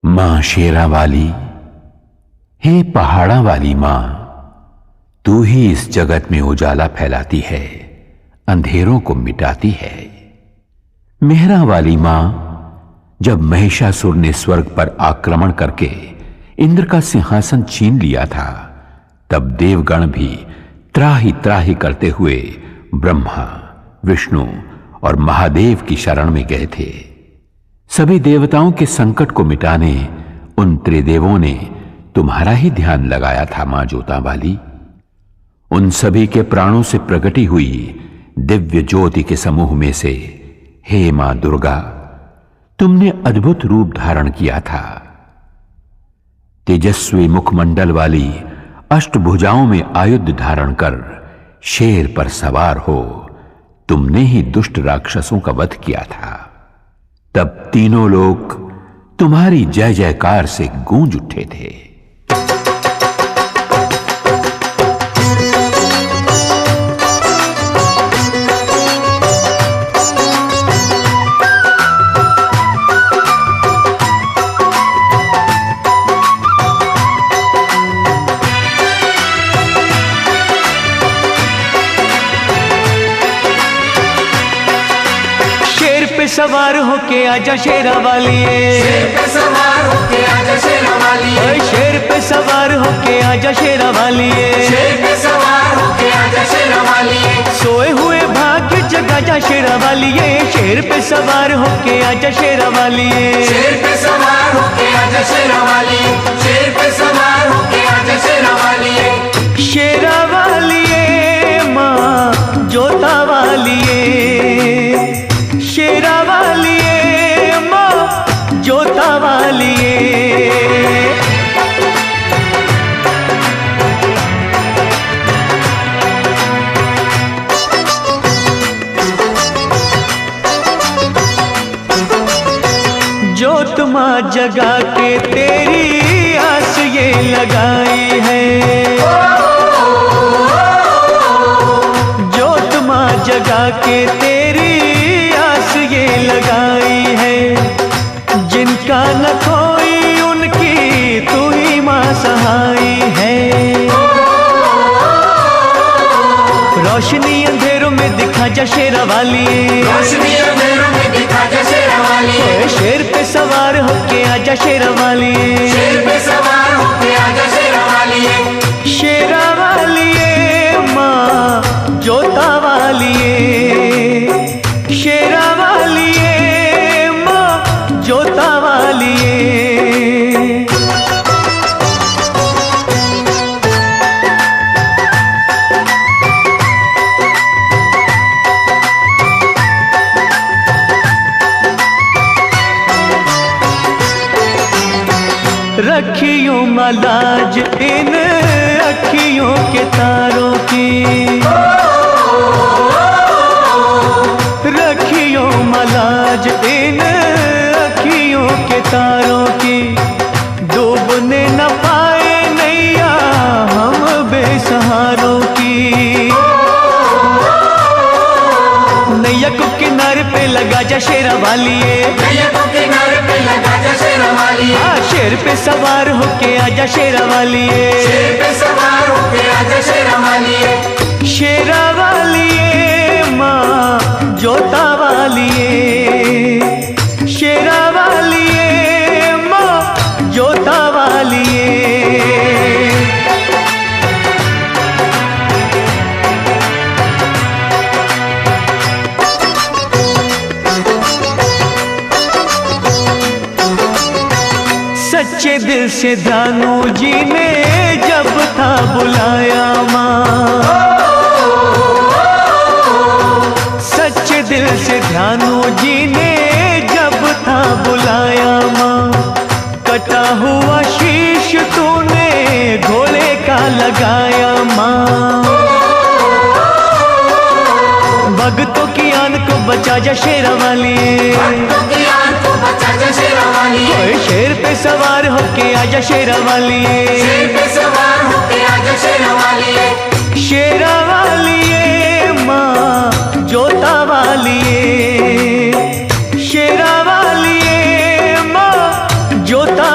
मां शेरा वाली, हे पहाड़ा वाली मां, तू ही इस जगत में उजाला फैलाती है, अंधेरों को मिटाती है। मेहरा वाली मां, जब महिषासुर ने स्वर्ग पर आक्रमण करके इंद्र का सिंहासन छीन लिया था, तब देवगण भी त्राही त्राही करते हुए ब्रह्मा, विष्णु और महादेव की शरण में गए थे। सभी देवताओं के संकट को मिटाने उन त्रिदेवों ने तुम्हारा ही ध्यान लगाया था मां जोता वाली। उन सभी के प्राणों से प्रकटी हुई दिव्य ज्योति के समूह में से हे मां दुर्गा, तुमने अद्भुत रूप धारण किया था। तेजस्वी मुखमंडल वाली अष्टभुजाओं में आयुध धारण कर शेर पर सवार हो तुमने ही दुष्ट राक्षसों का वध किया था। तब तीनों लोग तुम्हारी जय जयकार से गूंज उठे थे। सवार होके आजा शेरा वाली, शेर पे सवार होके आजा शेरा वाली, शेर पे सवार होके आजा शेरा वाली, शेर पे सवार होके आजा शेरा वाली, सोए हुए भाग्य जगा जा शेरा वाली, शेर पे सवार होके आजा शेरा वाली, शेर पे सवार होके आजा शेरा वाली, शेर पे सवार होके आजा शेरा वाली, शेरा वाली मां जोता वाली, शेरा वाली मां जोता वाली। जोत मां जगा के तेरी आस ये लगाई है, जोत मां जगा के तेरी ये लगाई है। जिनका न कोई उनकी तू ही मां सहाई है। रोशनी अंधेरों में दिखा जा शेरा वाली, रोशनी अंधेरों में दिखा जा शेरा वाली, शेर पे सवार होके आजा शेरा वाली, शेर पे सवार होके आजा शेरा वाली, शेरा वाली मां जोता वाली, शेरा वाली मां जोता वाली। रखियों मलाज इन अखियों के तारों की, रखियों मलाज इन अखियों के तारों की, डूबने न पाए नैया हम बेसहारों की। नैया को किनारे पे लगा जा शेरा वाली, नैया को किनारे पे लगा जा शेरा वाली, शेर पे सवार होके आजा शेरा वाली, शेर पे सवार होके आजा शेरा वाली, शेरा वाली मां जोता वाली, शेरा वाली मां जोता वाली। सच्चे दिल से दानू जी ने जब था बुलाया मां, सच्चे दिल से ध्यानू जी ने जब था बुलाया मां, कटा हुआ शीश तूने घोड़े का लगाया मां। भक्तों की आन को बचा जा शेरा वाली, भक्तों की आन को बचा जा शेरा वाली, शेर पे सवार होके आजा शेरा वाली, शेर पे सवार होके आजा शेरा वाली, शेरा वाली मां जोता वाली, शेरा वाली मां जोता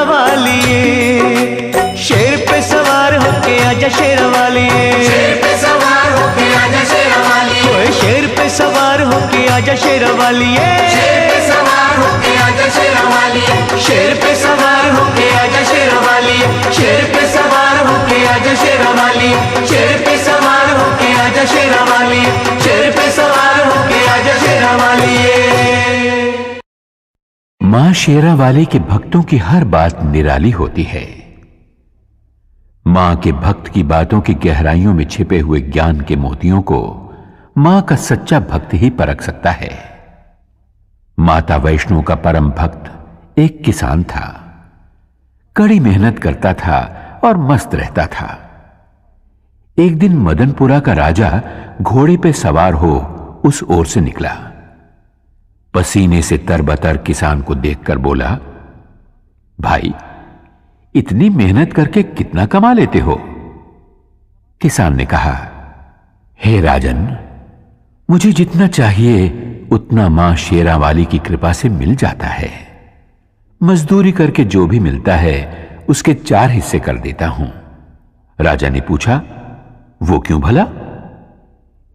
आजा शेरवाली, शेर पे सवार होके आजा शेरवाली, शेर पे सवार होके आजा शेरवाली, शेर पे सवार होके आजा शेरवाली, शेर पे सवार होके आजा शेरवाली, शेर पे सवार होके आजा शेरवाली। मां शेरावाली के भक्तों की हर बात निराली होती है। मां के भक्त की बातों की गहराइयों में छिपे हुए ज्ञान के मोतियों को मां का सच्चा भक्त ही परख सकता है। माता वैष्णो का परम भक्त एक किसान था। कड़ी मेहनत करता था और मस्त रहता था। एक दिन मदनपुरा का राजा घोड़े पे सवार हो उस ओर से निकला। पसीने से तरबतर किसान को देखकर बोला, भाई, इतनी मेहनत करके कितना कमा लेते हो? किसान ने कहा, हे राजन, मुझे जितना चाहिए उतना मां शेरावाली की कृपा से मिल जाता है। मजदूरी करके जो भी मिलता है उसके 4 हिस्से कर देता हूं। राजा ने पूछा, वो क्यों भला?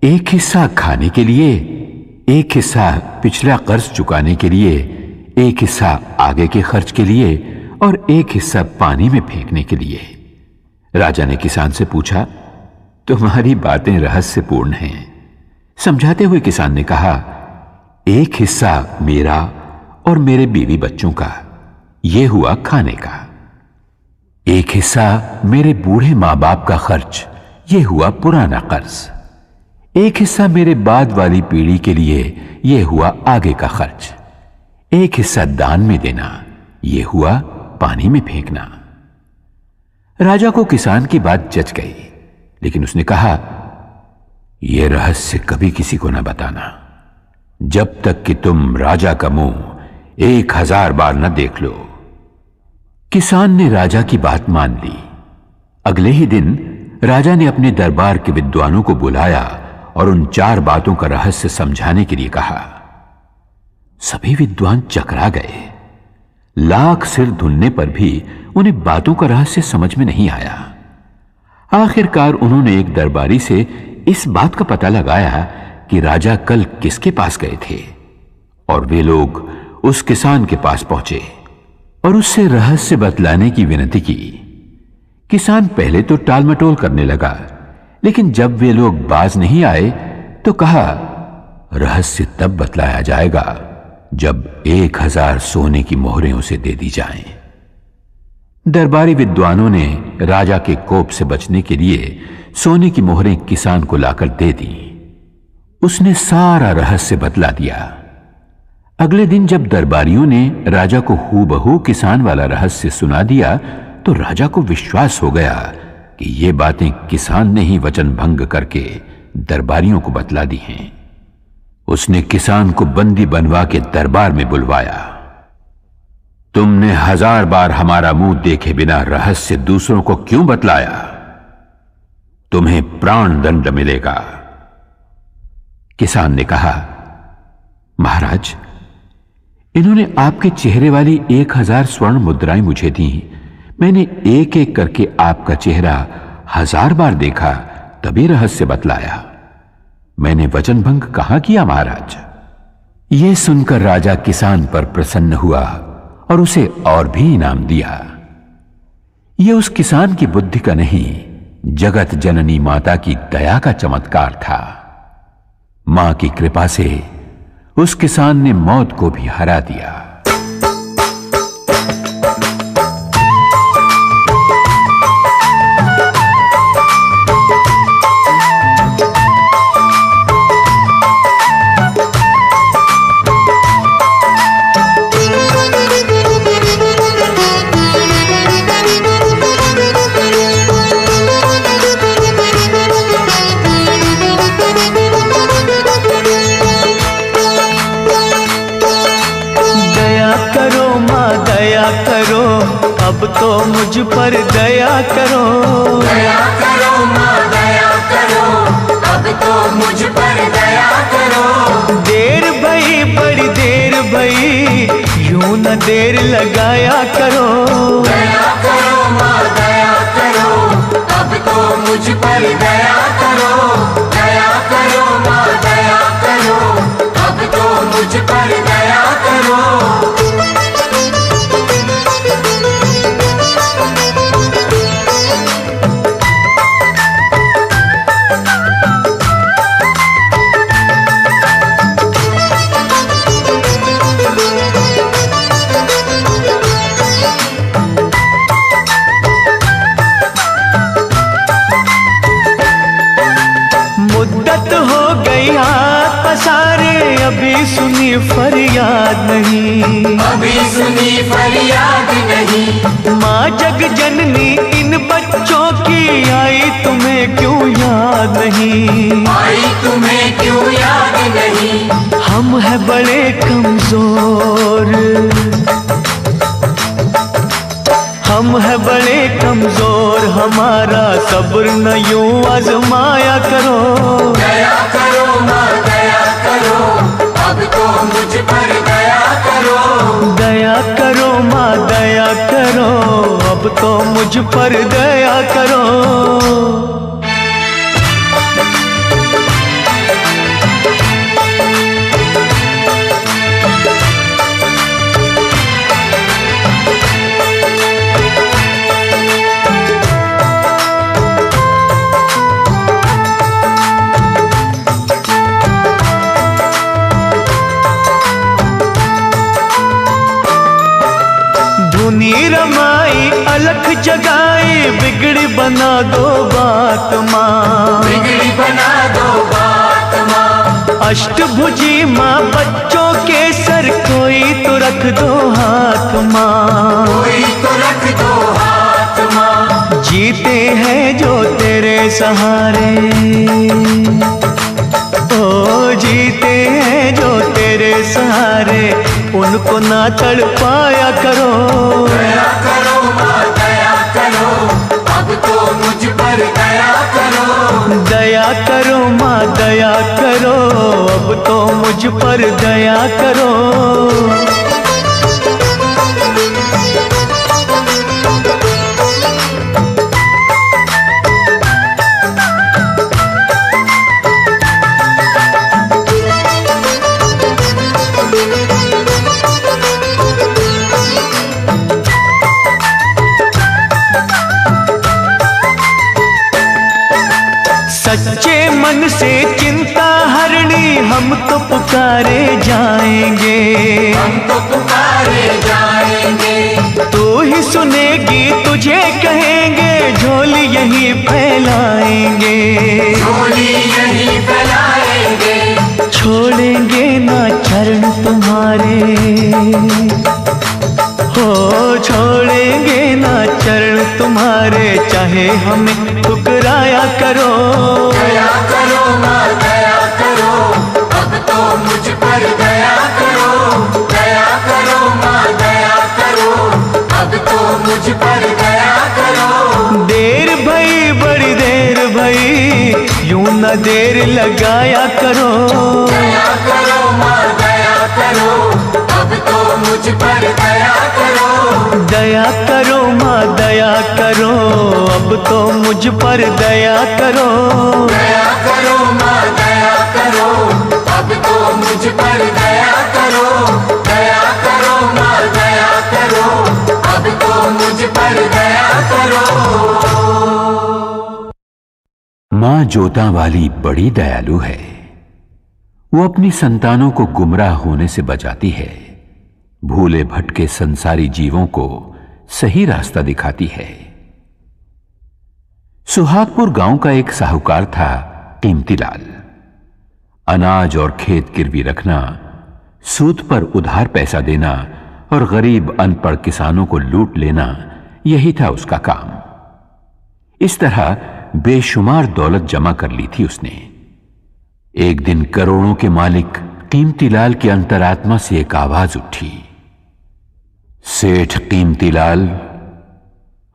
एक हिस्सा खाने के लिए, एक हिस्सा पिछला कर्ज चुकाने के लिए, एक हिस्सा आगे के खर्च के लिए और एक हिस्सा पानी में फेंकने के लिए। राजा ने किसान से पूछा, तुम्हारी बातें रहस्यपूर्ण हैं। समझाते हुए किसान ने कहा, एक हिस्सा मेरा और मेरे बीवी बच्चों का, यह हुआ खाने का। एक हिस्सा मेरे बूढ़े मां बाप का खर्च, यह हुआ पुराना कर्ज। एक हिस्सा मेरे बाद वाली पीढ़ी के लिए, यह हुआ आगे का खर्च। एक हिस्सा दान में देना, यह हुआ पानी में फेंकना। राजा को किसान की बात जच गई, लेकिन उसने कहा, यह रहस्य कभी किसी को न बताना, जब तक कि तुम राजा का मुंह 1000 बार न देख लो। किसान ने राजा की बात मान ली। अगले ही दिन राजा ने अपने दरबार के विद्वानों को बुलाया और उन 4 बातों का रहस्य समझाने के लिए कहा। सभी विद्वान चकरा गए। लाख सिर धुनने पर भी उन्हें बातों का रहस्य समझ में नहीं आया। आखिरकार उन्होंने एक दरबारी से इस बात का पता लगाया कि राजा कल किसके पास गए थे, और वे लोग उस किसान के पास पहुंचे और उससे रहस्य बतलाने की विनती की। किसान पहले तो टाल मटोल करने लगा, लेकिन जब वे लोग बाज नहीं आए तो कहा, रहस्य तब बतलाया जाएगा जब 1000 सोने की मोहरें उसे दे दी जाएं। दरबारी विद्वानों ने राजा के कोप से बचने के लिए सोने की मोहरें किसान को लाकर दे दी। उसने सारा रहस्य बतला दिया। अगले दिन जब दरबारियों ने राजा को हूबहू किसान वाला रहस्य सुना दिया तो राजा को विश्वास हो गया कि ये बातें किसान ने ही वचन भंग करके दरबारियों को बतला दी हैं। उसने किसान को बंदी बनवा के दरबार में बुलवाया। तुमने 1000 बार हमारा मुंह देखे बिना रहस्य दूसरों को क्यों बतलाया? तुम्हें प्राण दंड मिलेगा। किसान ने कहा, महाराज, इन्होंने आपके चेहरे वाली 1000 स्वर्ण मुद्राएं मुझे दी। मैंने एक एक करके आपका चेहरा 1000 बार देखा, तभी रहस्य बतलाया। मैंने वचन भंग कहां किया महाराज? यह सुनकर राजा किसान पर प्रसन्न हुआ और उसे और भी इनाम दिया। यह उस किसान की बुद्धि का नहीं, जगत जननी माता की दया का चमत्कार था। मां की कृपा से उस किसान ने मौत को भी हरा दिया। अब तो मुझ पर दया करो, दया करो माँ दया करो, अब तो मुझ पर दया करो। देर भई बड़ी देर भई, यूं न देर लगाया करो। दया करो माँ दया करो, अब तो मुझ पर दया करो। दया करो माँ दया करो, अब तो नहीं। माँ जग जननी इन बच्चों की आई तुम्हें क्यों याद नहीं? आई तुम्हें क्यों याद नहीं? हम हैं बड़े कमजोर, हम हैं बड़े कमजोर, हमारा सब्र न यूं आजमाया करो। दया करो माँ दया करो, अब तो मुझ पर दया करो। दया करो माँ दया करो, अब तो मुझ पर दया करो। धुनी रमाई अलख जगाई, बिगड़ी बना दो बात माँ। बिगड़ी बना दो बात माँ। अष्टभुजी माँ बच्चों के सर कोई तो रख दो हाथ माँ। कोई तो रख दो हाथ माँ। जीते हैं जो तेरे सहारे, ओ जीते हैं जो तेरे सहारे, उनको ना तड़पाया करो। दया करो माँ दया करो, अब तो मुझ पर दया करो। दया करो माँ दया करो, अब तो मुझ पर दया करो। सच्चे मन से चिंता हरणी हम तो पुकारे जाएंगे। हम तो पुकारे जाएंगे। तू ही सुनेगी तुझे कहेंगे, झोली यही फैलाएंगे। झोली यही फैलाएंगे। छोड़ेंगे ना चरण तुम्हारे, हो छोड़ेंगे ना चरण तुम्हारे, चाहे हमें ठुकराया करो। दया करो माँ दया करो, अब तो मुझ पर दया करो। दया करो माँ दया करो, अब तो मुझ पर दया करो। देर भई बड़ी देर भई, यूं न देर लगाया करो। दया करो माँ दया करो, अब तो मुझ पर दया करो। दया करो माँ दया करो, अब तो मुझ पर दया करो। दया करो माँ दया करो, अब तो मुझ पर दया करो। दया करो माँ दया करो, अब तो मुझ पर दया करो। मां जोता वाली बड़ी दयालु है। वो अपनी संतानों को गुमराह होने से बचाती है, भूले भटके संसारी जीवों को सही रास्ता दिखाती है। सुहागपुर गांव का एक साहूकार था कीमतीलाल। अनाज और खेत गिरवी रखना, सूद पर उधार पैसा देना और गरीब अनपढ़ किसानों को लूट लेना, यही था उसका काम। इस तरह बेशुमार दौलत जमा कर ली थी उसने। एक दिन करोड़ों के मालिक कीमतीलाल की अंतरात्मा से एक आवाज उठी, सेठ कीमतीलाल,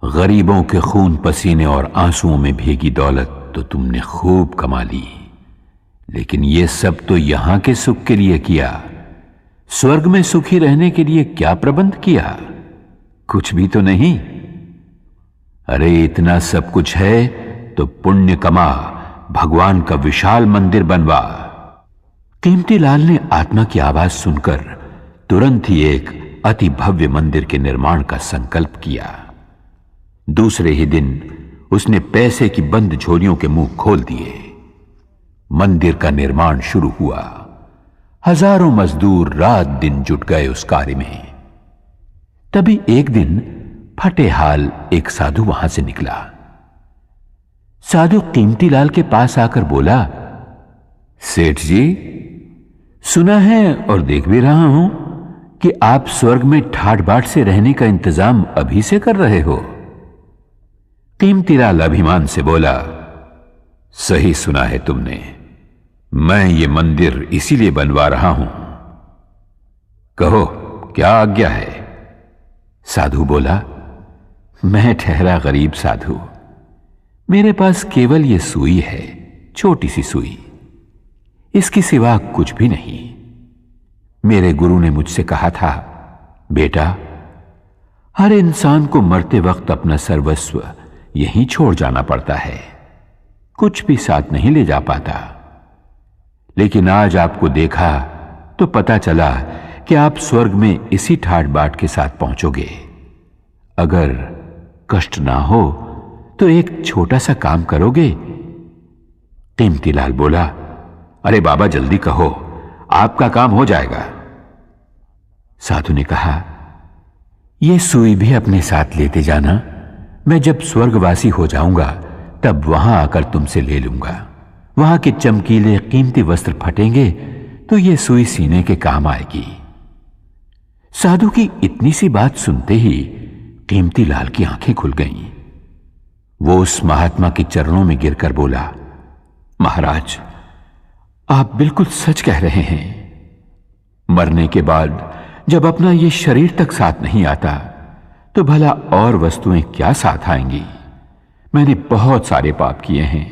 गरीबों के खून पसीने और आंसुओं में भीगी दौलत तो तुमने खूब कमा ली, लेकिन यह सब तो यहां के सुख के लिए किया, स्वर्ग में सुखी रहने के लिए क्या प्रबंध किया? कुछ भी तो नहीं। अरे इतना सब कुछ है तो पुण्य कमा, भगवान का विशाल मंदिर बनवा। कीमतीलाल ने आत्मा की आवाज सुनकर तुरंत ही एक अति भव्य मंदिर के निर्माण का संकल्प किया। दूसरे ही दिन उसने पैसे की बंद झोलियों के मुंह खोल दिए। मंदिर का निर्माण शुरू हुआ। हजारों मजदूर रात दिन जुट गए उस कार्य में। तभी एक दिन फटे हाल एक साधु वहां से निकला। साधु कीमतीलाल के पास आकर बोला, सेठ जी, सुना है और देख भी रहा हूं कि आप स्वर्ग में ठाट बाट से रहने का इंतजाम अभी से कर रहे हो? कीमतीलाल अभिमान से बोला, सही सुना है तुमने, मैं ये मंदिर इसीलिए बनवा रहा हूं। कहो क्या आज्ञा है? साधु बोला, मैं ठहरा गरीब साधु, मेरे पास केवल ये सुई है, छोटी सी सुई, इसके सिवा कुछ भी नहीं। मेरे गुरु ने मुझसे कहा था, बेटा, हर इंसान को मरते वक्त अपना सर्वस्व यहीं छोड़ जाना पड़ता है, कुछ भी साथ नहीं ले जा पाता। लेकिन आज आपको देखा तो पता चला कि आप स्वर्ग में इसी ठाट बाट के साथ पहुंचोगे। अगर कष्ट ना हो तो एक छोटा सा काम करोगे? कीमतीलाल बोला, अरे बाबा जल्दी कहो, आपका काम हो जाएगा। साधु ने कहा, यह सुई भी अपने साथ लेते जाना, मैं जब स्वर्गवासी हो जाऊंगा तब वहां आकर तुमसे ले लूंगा। वहां के चमकीले कीमती वस्त्र फटेंगे तो यह सुई सीने के काम आएगी। साधु की इतनी सी बात सुनते ही कीमतीलाल की आंखें खुल गईं। वो उस महात्मा के चरणों में गिरकर बोला, महाराज, आप बिल्कुल सच कह रहे हैं। मरने के बाद जब अपना ये शरीर तक साथ नहीं आता तो भला और वस्तुएं क्या साथ आएंगी? मैंने बहुत सारे पाप किए हैं,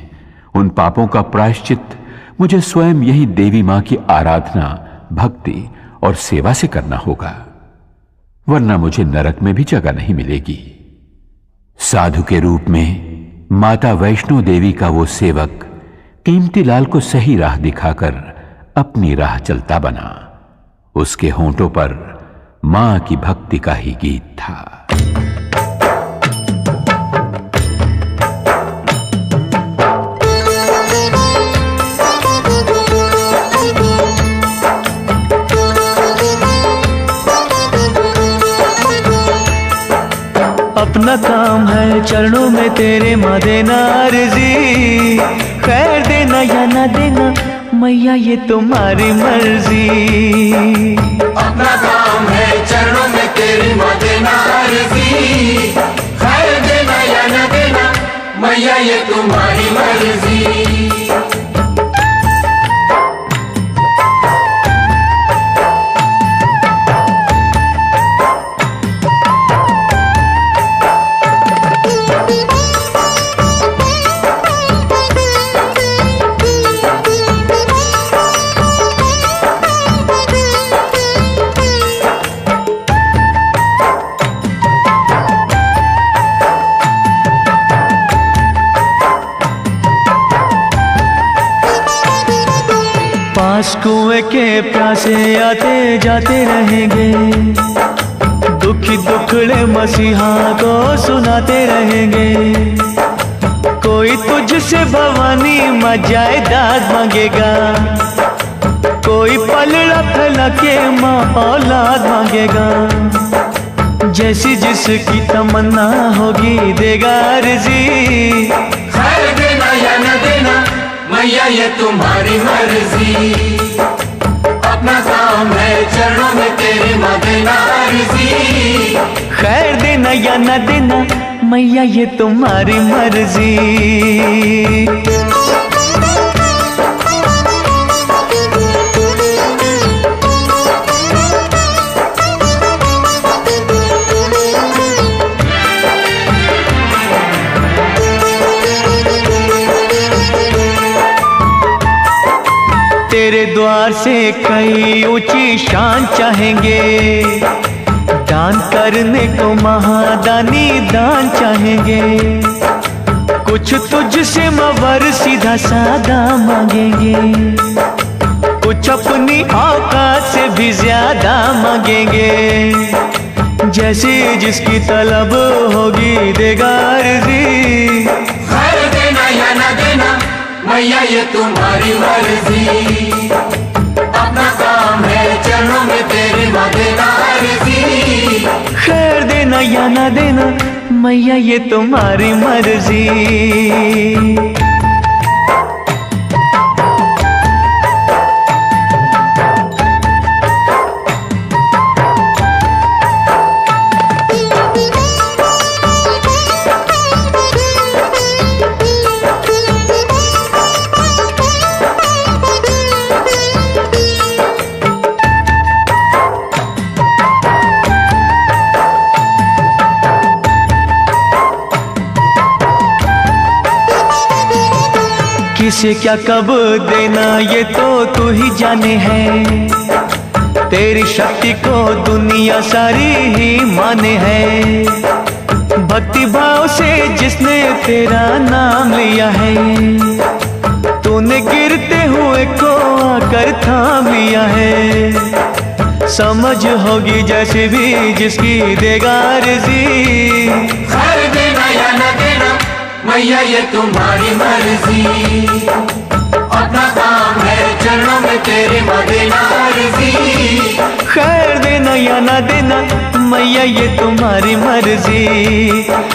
उन पापों का प्रायश्चित मुझे स्वयं यही देवी मां की आराधना, भक्ति और सेवा से करना होगा, वरना मुझे नरक में भी जगह नहीं मिलेगी। साधु के रूप में माता वैष्णो देवी का वो सेवक कीमतीलाल को सही राह दिखाकर अपनी राह चलता बना। उसके होंठों पर मां की भक्ति का ही गीत था। अपना काम है चरणों में तेरे माँ देना अर्जी, खैर देना या ना देना मैया ये तुम्हारी मर्जी। अपना काम है चरणों में तेरी माँ देना अर्जी, खैर देना या न देना मैया ये तुम्हारी मर्जी। पास कुएं के प्यासे आते जाते रहेंगे, दुखी दुखड़े मसीहा को सुनाते रहेंगे। कोई तुझसे भवानी मां जायदाद मांगेगा, कोई पलड़ा फैला के मां औलाद मांगेगा। जैसी जिसकी तमन्ना होगी देगा अर्जी, खैर देना या न देना मैया ये तुम्हारी मर्जी। अपना काम है चरणों में तेरी माँ देना अर्जी, खैर देना या न देना मैया ये तुम्हारी मर्जी। तेरे द्वार से कई ऊंची शान चाहेंगे, दान करने को महादानी दान चाहेंगे। कुछ तुझसे मवर सीधा सादा मांगेंगे, कुछ अपनी औकात से भी ज्यादा मांगेंगे। जैसी जिसकी तलब होगी देगा अर्जी, खैर देना या न देना मैया ये तुम्हारी मर्जी। अपना काम है चरणों में तेरी माँ देना अर्जी, खैर देना या ना देना मैया ये तुम्हारी मर्जी। किसे क्या कब देना ये तो तू ही जाने है। तेरी शक्ति को दुनिया सारी ही माने है। भक्ति भाव से जिसने तेरा नाम लिया है, तूने गिरते हुए को आकर थाम लिया है। समझ होगी जैसे भी जिसकी देगा अर्जी। खैर देना या न देना मैया ये तुम्हारी मर्जी। अपना काम है चरणों में तेरे माँ देना अर्जी। खैर देना या ना देना मैया ये तुम्हारी मर्जी।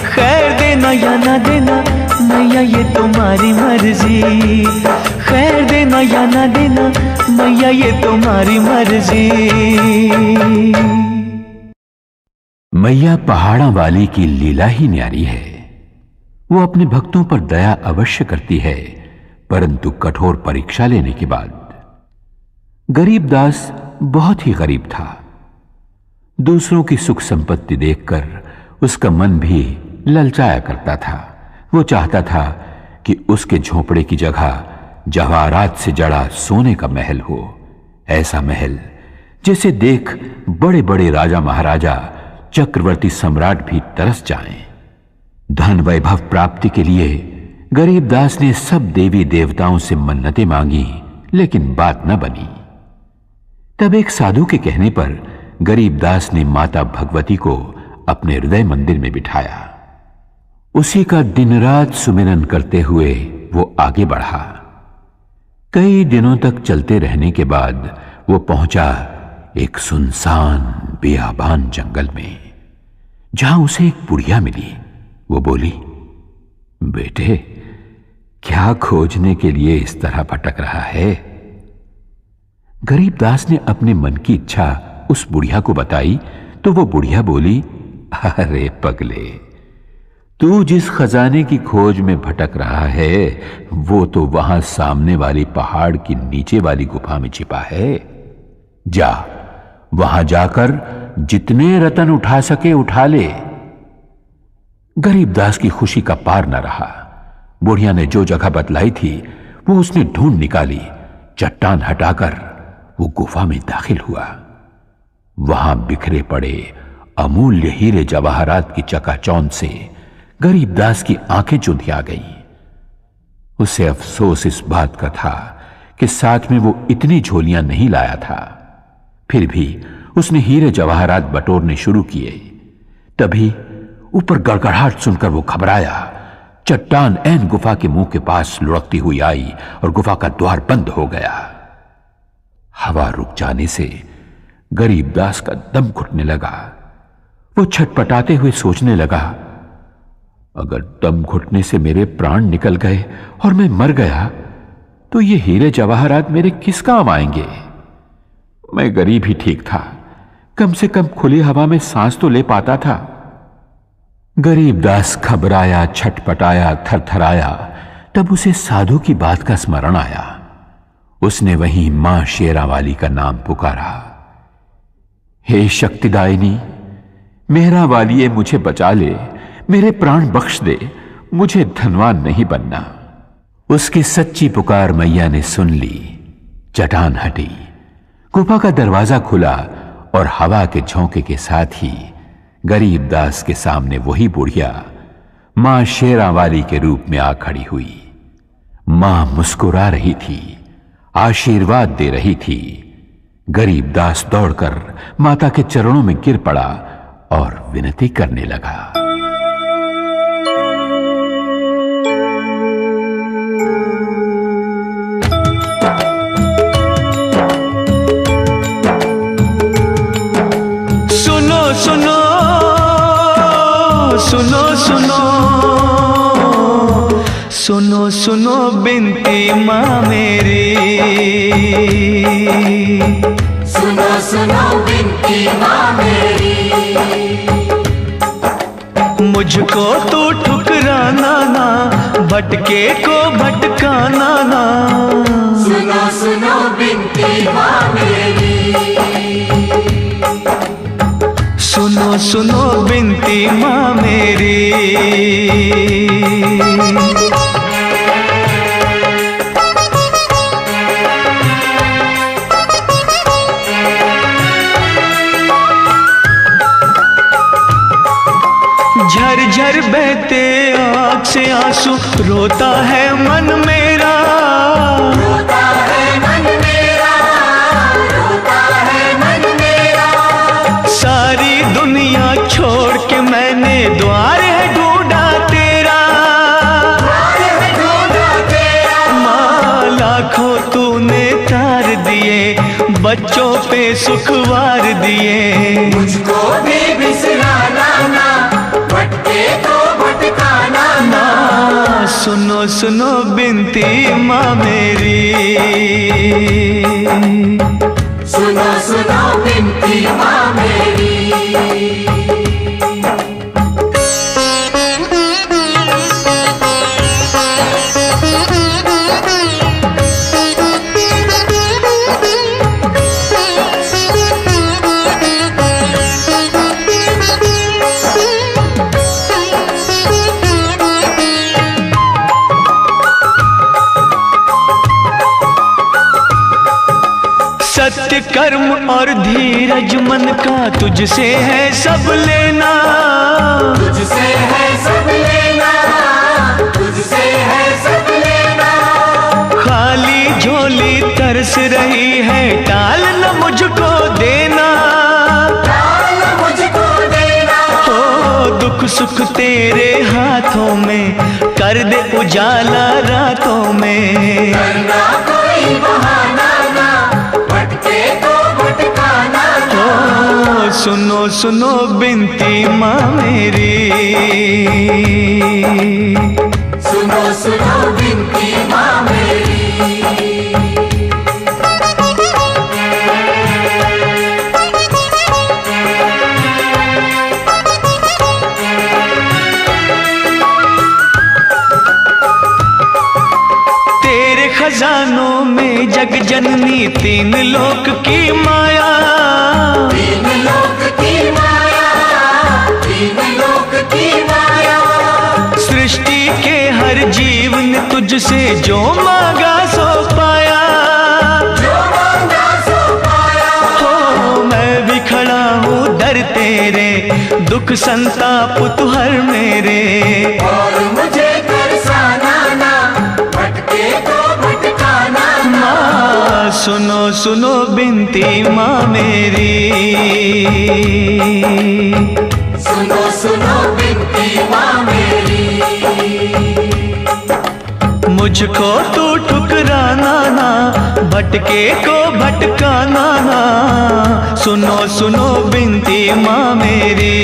खैर देना या ना देना मैया ये तुम्हारी मर्जी। खैर देना या ना देना मैया ये तुम्हारी मर्जी। मैया पहाड़ा वाली की लीला ही न्यारी है। वो अपने भक्तों पर दया अवश्य करती है, परंतु कठोर परीक्षा लेने के बाद। गरीबदास बहुत ही गरीब था। दूसरों की सुख संपत्ति देखकर उसका मन भी ललचाया करता था। वो चाहता था कि उसके झोपड़े की जगह जवाहरात से जड़ा सोने का महल हो। ऐसा महल जिसे देख बड़े बड़े राजा महाराजा, चक्रवर्ती सम्राट भी तरस जाएं। धन वैभव प्राप्ति के लिए गरीबदास ने सब देवी देवताओं से मन्नतें मांगी, लेकिन बात न बनी। तब एक साधु के कहने पर गरीबदास ने माता भगवती को अपने हृदय मंदिर में बिठाया। उसी का दिन रात सुमिरन करते हुए वो आगे बढ़ा। कई दिनों तक चलते रहने के बाद वो पहुंचा एक सुनसान बेआबान जंगल में, जहां उसे एक बुढ़िया मिली। वो बोली, बेटे क्या खोजने के लिए इस तरह भटक रहा है? गरीबदास ने अपने मन की इच्छा उस बुढ़िया को बताई तो वो बुढ़िया बोली, अरे पगले, तू जिस खजाने की खोज में भटक रहा है वो तो वहां सामने वाली पहाड़ की नीचे वाली गुफा में छिपा है। जा, वहां जाकर जितने रतन उठा सके उठा ले। गरीबदास की खुशी का पार न रहा। बुढ़िया ने जो जगह बतलाई थी वो उसने ढूंढ निकाली। चट्टान हटाकर वो गुफा में दाखिल हुआ। वहां बिखरे पड़े अमूल्य हीरे जवाहरात की चकाचौंध से गरीबदास की आंखें चुंधिया गई। उसे अफसोस इस बात का था कि साथ में वो इतनी झोलियां नहीं लाया था। फिर भी उसने हीरे जवाहरात बटोरने शुरू किए। तभी ऊपर गड़गड़ाहट सुनकर वो घबराया। चट्टान ऐन गुफा के मुंह के पास लुढ़कती हुई आई और गुफा का द्वार बंद हो गया। हवा रुक जाने से गरीबदास का दम घुटने लगा। वो छटपटाते हुए सोचने लगा, अगर दम घुटने से मेरे प्राण निकल गए और मैं मर गया तो ये हीरे जवाहरात मेरे किस काम आएंगे? मैं गरीब ही ठीक था, कम से कम खुली हवा में सांस तो ले पाता था। गरीबदास घबराया, छटपटाया, थरथराया। तब उसे साधु की बात का स्मरण आया। उसने वहीं मां शेरावाली का नाम पुकारा, हे शक्तिदायिनी, मेहरा वालिए मुझे बचा ले, मेरे प्राण बख्श दे, मुझे धनवान नहीं बनना। उसकी सच्ची पुकार मैया ने सुन ली। चट्टान हटी, गुफा का दरवाजा खुला और हवा के झोंके के साथ ही गरीबदास के सामने वही बुढ़िया मां शेरावाली के रूप में आ खड़ी हुई। मां मुस्कुरा रही थी, आशीर्वाद दे रही थी। गरीबदास दौड़कर माता के चरणों में गिर पड़ा और विनती करने लगा। सुनो सुनो सुनो सुनो सुनो सुनो बिनती माँ मेरी। सुनो सुनो बिनती माँ मेरी। मुझको तू ठुकराना ना, भटके को भटकाना ना। सुनो सुनो बिनती माँ मेरी। सुनो सुनो बिनती माँ मेरी। झरझर बहते आँख से आंसू, रोता है मन मेरा, रोता है मन मेरा, रोता है मन मेरा। सारी दुनिया छोड़ के मैंने द्वार है ढूंढा तेरा, द्वार है ढूंढा तेरा। माँ लाखों तूने तार दिए, बच्चों पे सुखवार दिए, मुझको भी बिसराना ना, भटके तो भटकाना ना। सुनो सुनो बिनती माँ मेरी, सुनो सुनो बिनती माँ मेरी। सत्य कर्म और धीरज मन का तुझसे है सब लेना, तुझसे है सब लेना, तुझसे है सब लेना। खाली झोली तरस रही है, टाल न मुझको देना, टाल मुझको देना। हो दुख सुख तेरे हाथों में, कर दे उजाला रातों में, करना कोई बहाना ना, भटके तो भटकाना ना। सुनो सुनो बिनती माँ मेरी, सुनो सुनो बिनती माँ मेरी। तेरे खजानों में जग जननी, तीन लोक की माया, तीन लोक की माया, तीन लोक की माया। सृष्टि के हर जीव ने तुझसे जो मांगा सो पाया, जो मांगा सो पाया। हो मैं भी खड़ा हूँ दर तेरे, दुख संताप तू हर मेरे, और मुझे तरसाना ना, भटके तो भटकाना ना। सुनो सुनो बिनती माँ मेरी, सुनो सुनो बिनती माँ मेरी। मुझको तू ठुकराना ना, भटके को भटकाना ना, सुनो सुनो बिनती माँ मेरी,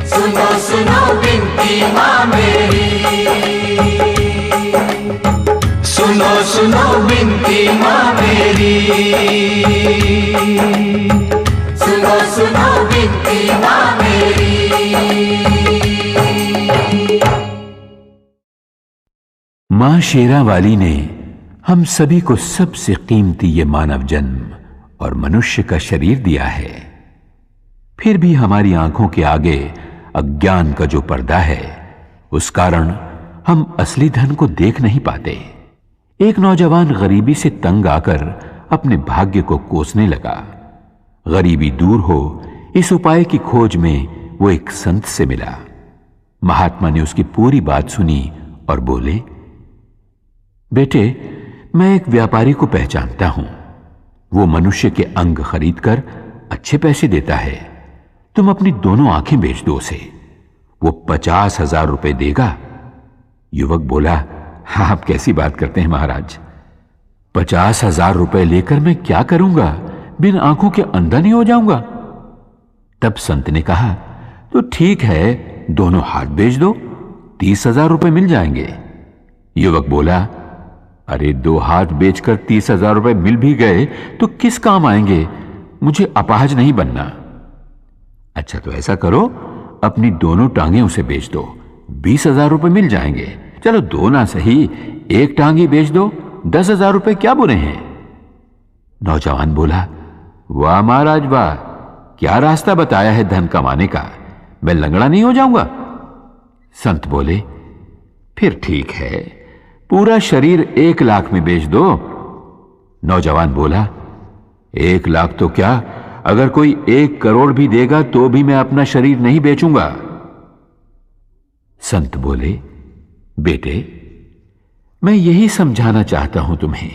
सुनो सुनो बिनती माँ मेरी। सुनो सुनो बिनती माँ मेरी, सुनो सुनो बिनती माँ मेरी। मां शेरा वाली ने हम सभी को सबसे कीमती ये मानव जन्म और मनुष्य का शरीर दिया है, फिर भी हमारी आंखों के आगे अज्ञान का जो पर्दा है, उस कारण हम असली धन को देख नहीं पाते। एक नौजवान गरीबी से तंग आकर अपने भाग्य को कोसने लगा। गरीबी दूर हो, इस उपाय की खोज में वो एक संत से मिला। महात्मा ने उसकी पूरी बात सुनी और बोले, बेटे, मैं एक व्यापारी को पहचानता हूं। वो मनुष्य के अंग खरीदकर अच्छे पैसे देता है। तुम अपनी दोनों आंखें बेच दो उसे, वो 50,000 रुपए देगा। युवक बोला, हाँ, आप कैसी बात करते हैं महाराज, 50,000 रुपए लेकर मैं क्या करूंगा? बिन आंखों के अंधा नहीं हो जाऊंगा? तब संत ने कहा, तो ठीक है, दोनों हाथ बेच दो, 30,000 रुपए मिल जाएंगे। युवक बोला, अरे 2 हाथ बेचकर 30,000 रुपए मिल भी गए तो किस काम आएंगे? मुझे अपाहज नहीं बनना। अच्छा, तो ऐसा करो, अपनी दोनों टांगें उसे बेच दो, 20,000 रुपए मिल जाएंगे। चलो 2 ना सही, 1 टांग ही बेच दो, 10,000 रुपए क्या बुरे हैं? नौजवान बोला, वाह महाराज वाह, क्या रास्ता बताया है धन कमाने का, मैं लंगड़ा नहीं हो जाऊंगा। संत बोले, फिर ठीक है, पूरा शरीर 1 लाख में बेच दो। नौजवान बोला, 1 लाख तो क्या, अगर कोई 1 करोड़ भी देगा तो भी मैं अपना शरीर नहीं बेचूंगा। संत बोले, बेटे, मैं यही समझाना चाहता हूं तुम्हें।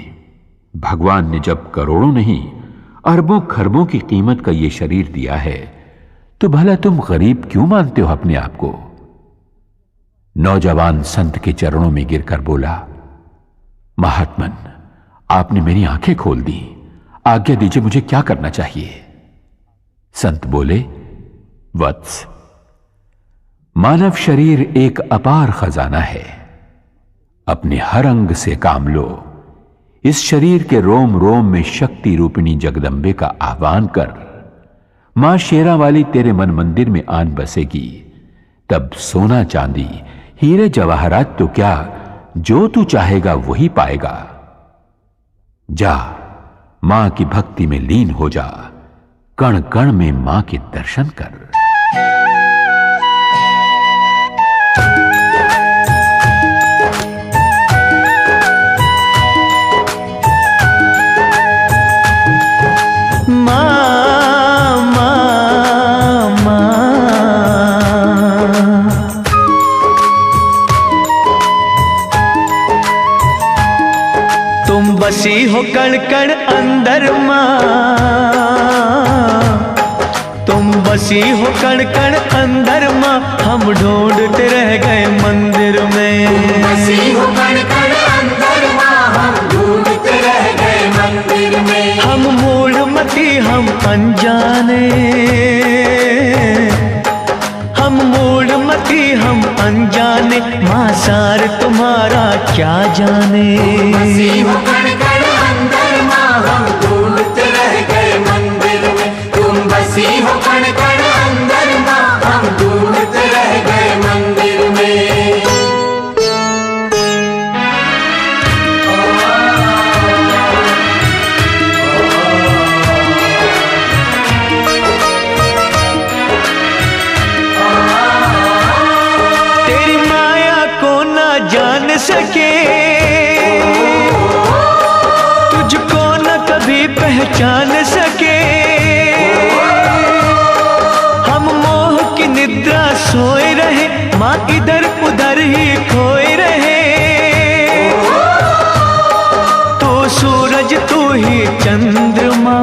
भगवान ने जब करोड़ों नहीं अरबों खरबों की कीमत का यह शरीर दिया है तो भला तुम गरीब क्यों मानते हो अपने आप को? नौजवान संत के चरणों में गिरकर बोला, महात्मन, आपने मेरी आंखें खोल दी, आज्ञा दीजिए, मुझे क्या करना चाहिए? संत बोले, वत्स, मानव शरीर एक अपार खजाना है। अपने हर अंग से काम लो। इस शरीर के रोम रोम में शक्ति रूपिणी जगदंबे का आह्वान कर। मां शेरा वाली तेरे मन मंदिर में आन बसेगी। तब सोना चांदी हीरे जवाहरात तो क्या, जो तू चाहेगा वही पाएगा। जा, मां की भक्ति में लीन हो जा। कण कण में मां के दर्शन कर। बसी हो कण कण अंदर माँ, तुम बसी हो कण कण अंदर माँ, हम ढूंढते रह गए मंदिर में। बसी हो कण कण अंदर माँ, हम ढूंढते रह गए मंदिर में। हम मूढ़मती हम अनजाने, हम मूढ़मती हम अनजाने, माँ सार तुम्हारा क्या जाने। बसी हो कण कण अंदर माँ, हम ढूंढते रह गए मंदिर में। तुम बसी हो कण कण अंदर माँ, हम ढूंढते रह गए मंदिर में। तेरी माया को ना जान सके, तुझको न कभी पहचान सके। हम मोह की निद्रा सोए रहे, माँ इधर उधर ही खोए रहे। तू सूरज तू ही चंद्रमा,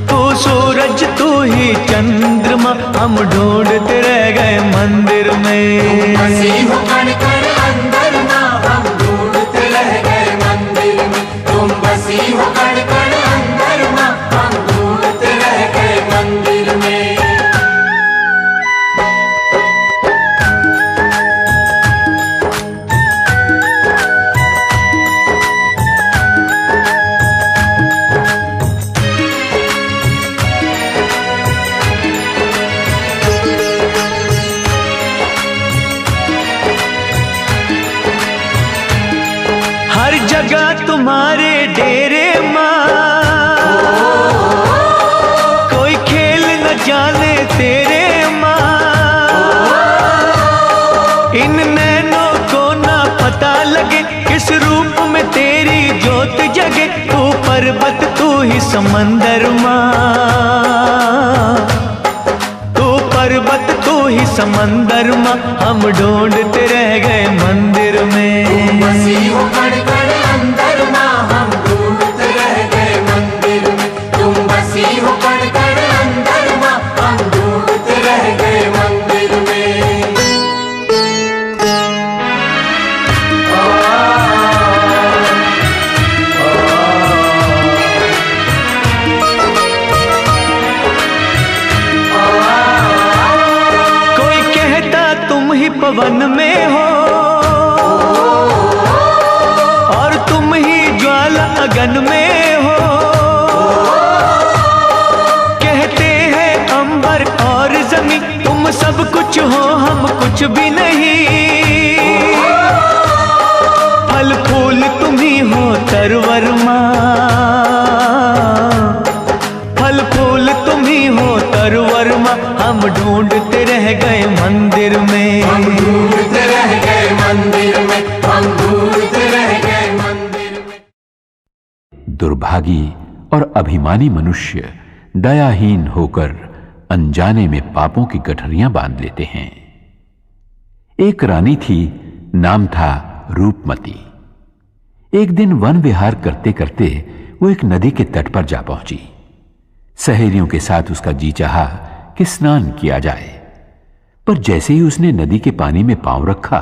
तू सूरज तू ही चंद्रमा, हम ढूंढते रह गए मंदिर में। बसी हो कण कण अंदर माँ, हम ढूंढते रह गए मंदिर में। तुम बसी हो कण कण अंदर माँ, हम ढूंढते रह गए मंदिर में। हर जगह तुम्हारे डेरे माँ, कोई खेल न जाने तेरे माँ। इन नैनों को ना पता लगे, किस रूप में तेरी ज्योत जगे। तू पर्वत तू ही समंदर माँ, तू पर्वत तू ही समंदर माँ, हम ढूंढते रह गए मंदिर में। बसी हो कण कण अंदर माँ, हम ढूंढते रह गए मंदिर में। तुम बसी हो कण कण अंदर माँ, हम ढूंढते रह गए मंदिर में। कोई कहता तुम ही पवन में हो, और तुम ही ज्वाला अगन में हो। कहते हैं अंबर और जमीन, तुम सब कुछ हो हम कुछ भी नहीं। फल फूल तुम ही हो तरवर माँ, फल फूल तुम ही हो तरवर माँ, हम ढूंढते रह गए मंदिर में। हम ढूंढते रह गए मंदिर में, हम ढूंढते रह गए मंदिर में। दुर्भागी और अभिमानी मनुष्य दयाहीन होकर अनजाने में पापों की गठरियां बांध लेते हैं। एक रानी थी, नाम था रूपमती। एक दिन वन विहार करते करते वो एक नदी के तट पर जा पहुंची। सहेलियों के साथ उसका जी चाहा कि स्नान किया जाए, पर जैसे ही उसने नदी के पानी में पांव रखा,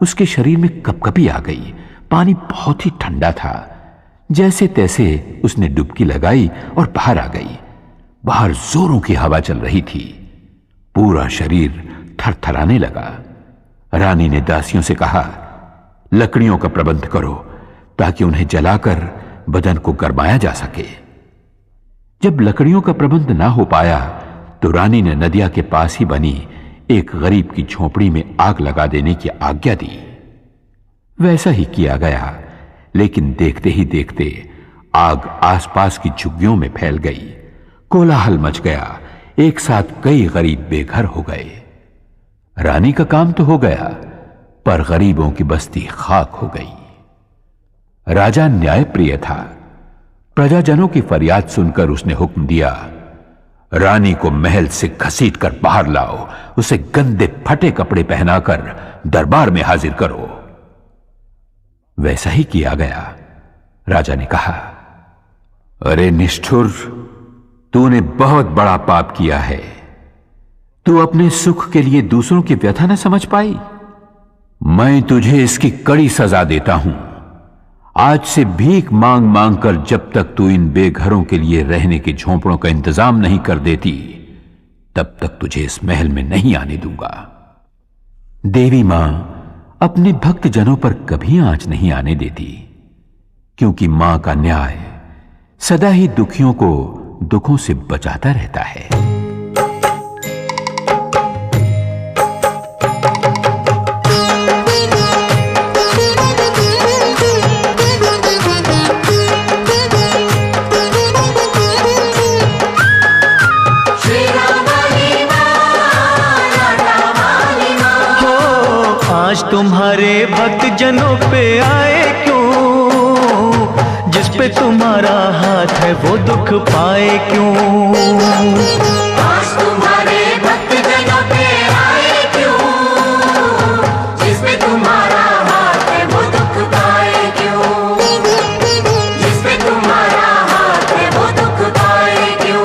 उसके शरीर में कपकपी आ गई। पानी बहुत ही ठंडा था। जैसे तैसे उसने डुबकी लगाई और बाहर आ गई। बाहर जोरों की हवा चल रही थी। पूरा शरीर थरथराने लगा। रानी ने दासियों से कहा, लकड़ियों का प्रबंध करो ताकि उन्हें जलाकर बदन को गरमाया जा सके। जब लकड़ियों का प्रबंध ना हो पाया तो रानी ने नदिया के पास ही बनी एक गरीब की झोपड़ी में आग लगा देने की आज्ञा दी। वैसा ही किया गया, लेकिन देखते ही देखते आग आसपास की झुग्गियों में फैल गई। कोलाहल मच गया। एक साथ कई गरीब बेघर हो गए। रानी का काम तो हो गया, पर गरीबों की बस्ती खाक हो गई। राजा न्यायप्रिय था। प्रजाजनों की फरियाद सुनकर उसने हुक्म दिया, रानी को महल से घसीटकर बाहर लाओ, उसे गंदे फटे कपड़े पहनाकर दरबार में हाजिर करो। वैसा ही किया गया। राजा ने कहा, अरे निष्ठुर, तूने बहुत बड़ा पाप किया है। तू अपने सुख के लिए दूसरों की व्यथा न समझ पाई। मैं तुझे इसकी कड़ी सजा देता हूं। आज से भीख मांग मांग कर जब तक तू इन बेघरों के लिए रहने के झोंपड़ों का इंतजाम नहीं कर देती, तब तक तुझे इस महल में नहीं आने दूंगा। देवी मां अपने भक्त जनों पर कभी आंच नहीं आने देती, क्योंकि मां का न्याय सदा ही दुखियों को दुखों से बचाता रहता है। तुम्हारे भक्त जनों पे आए क्यों, जिस पे तुम्हारा हाथ है वो दुख पाए क्यों। आज तुम्हारे भक्त जनों पे आए क्यों, जिस पे तुम्हारा हाथ है वो दुख पाए क्यों, जिस पे तुम्हारा हाथ है वो दुख पाए क्यों।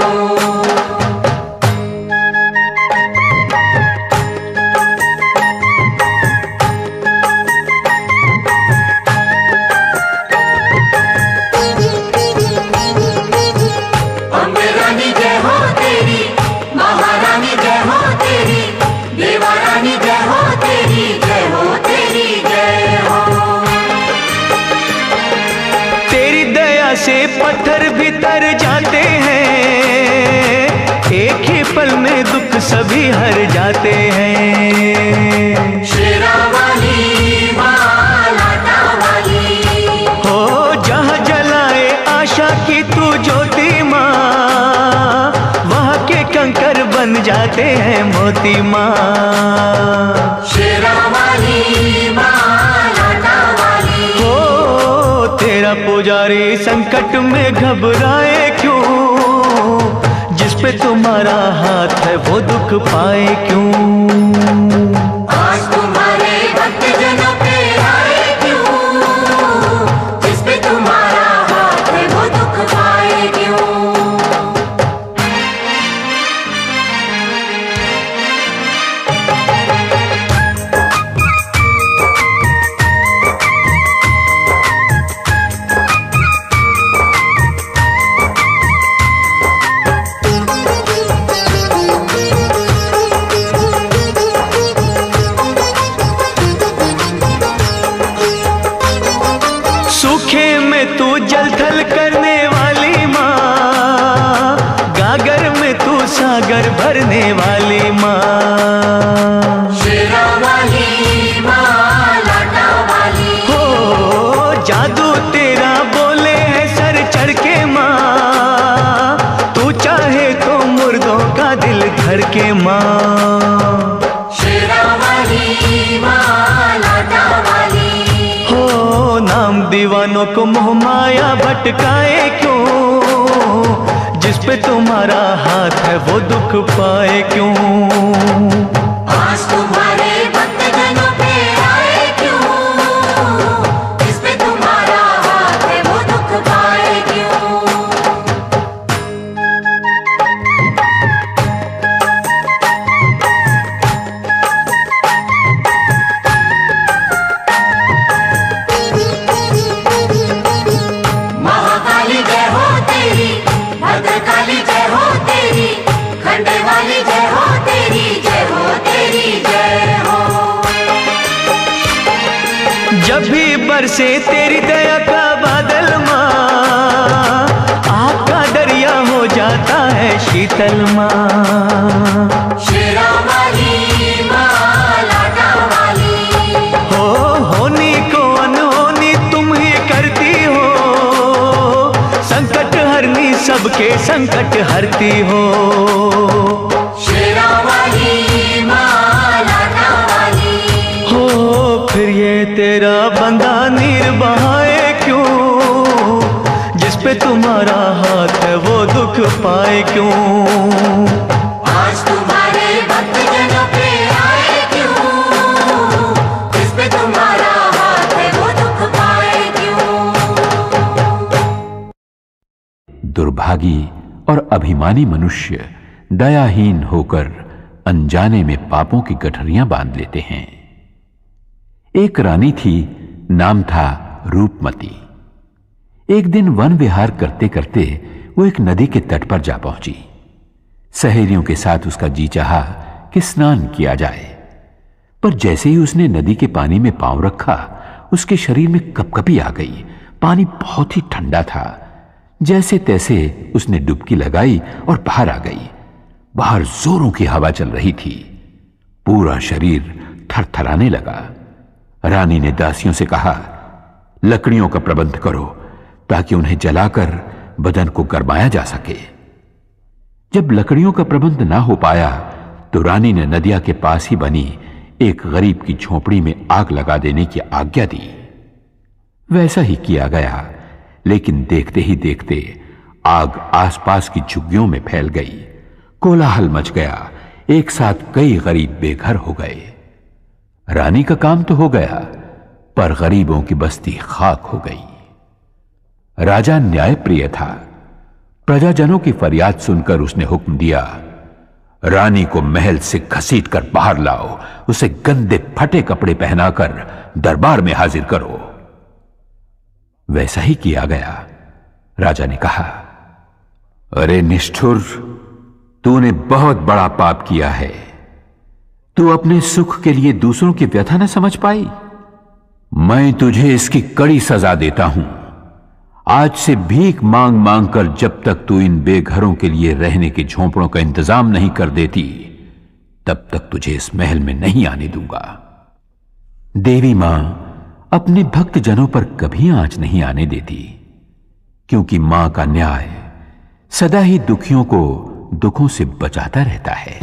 से पत्थर भी तर जाते हैं, एक ही पल में दुख सभी हर जाते हैं। शेरा वाली मां लाटा वाली हो, जहाँ जलाए आशा की तू ज्योति माँ, वहाँ के कंकर बन जाते हैं मोती माँ। शेरा वाली मां तेरा पुजारी संकट में घबराए क्यों, जिस पे तुम्हारा हाथ है वो दुख पाए क्यों। आज तुम्हारे भक्त जनों पे आए क्यों, जिस पे तुम्हारा हाथ है वो दुख पाए क्यों। सूखे में तू जल थल करने वाली माँ, गागर में तू सागर भरने वाली माँ। शेरा वाली मां लाटा वाली हो, जादू तेरा बोले है सर चढ़ के माँ, तू चाहे तो मुर्दों का दिल धर के माँ। शेरा वाली मां लाटा वाली नाम दीवानों को मोह माया भटकाए क्यों, पे तुम्हारा हाथ है वो दुख पाए क्यों। आज तुम्हारे भक्त जनों पे आए क्यों, जिस पे तुम्हारा हाथ है वो दुख पाए क्यों। महाकाली जय हो तेरी, भद्रकाली जय हो तेरी, खंडे वाली जय हो तेरी, जय हो तेरी जय हो। जब भी बरसे तेरी दया का बादल माँ, आग का दरिया हो जाता है शीतल माँ। शेरा वाली माँ, लाटा वाली, हो होनी को अनहोनी तुम ही करती हो, संकट हरनी सबके संकट हरती हो। शेरा वाली माँ, लाटा वाली, हो फिर ये तेरा बंदा नीर बहाए क्यों, जिस पे तुम्हारा हाथ है वो दुख पाए क्यों। आज तुम्हारे भक्त जनों पे आए क्यों, जिस पे तुम्हारा हाथ है वो दुख पाए क्यों। दुर्भागी और अभिमानी मनुष्य दयाहीन होकर अनजाने में पापों की गठरियां बांध लेते हैं। एक रानी थी, नाम था रूपमती। एक दिन वन विहार करते करते वो एक नदी के तट पर जा पहुंची। सहेलियों के साथ उसका जी चाहा कि स्नान किया जाए, पर जैसे ही उसने नदी के पानी में पांव रखा उसके शरीर में कपकपी आ गई। पानी बहुत ही ठंडा था। जैसे तैसे उसने डुबकी लगाई और बाहर आ गई। बाहर जोरों की हवा चल रही थी। पूरा शरीर थरथराने लगा। रानी ने दासियों से कहा, लकड़ियों का प्रबंध करो ताकि उन्हें जलाकर बदन को गरमाया जा सके। जब लकड़ियों का प्रबंध ना हो पाया तो रानी ने नदिया के पास ही बनी एक गरीब की झोपड़ी में आग लगा देने की आज्ञा दी। वैसा ही किया गया, लेकिन देखते ही देखते आग आसपास की झुग्गियों में फैल गई। कोलाहल मच गया। एक साथ कई गरीब बेघर हो गए। रानी का काम तो हो गया, पर गरीबों की बस्ती खाक हो गई। राजा न्यायप्रिय था। प्रजाजनों की फरियाद सुनकर उसने हुक्म दिया, रानी को महल से घसीटकर बाहर लाओ, उसे गंदे फटे कपड़े पहनाकर दरबार में हाजिर करो। वैसा ही किया गया। राजा ने कहा, अरे निष्ठुर, तूने बहुत बड़ा पाप किया है। तू अपने सुख के लिए दूसरों की व्यथा न समझ पाई। मैं तुझे इसकी कड़ी सजा देता हूं। आज से भीख मांग मांग कर जब तक तू इन बेघरों के लिए रहने के झोंपड़ों का इंतजाम नहीं कर देती, तब तक तुझे इस महल में नहीं आने दूंगा। देवी मां अपने भक्त जनों पर कभी आंच नहीं आने देती, क्योंकि मां का न्याय सदा ही दुखियों को दुखों से बचाता रहता है।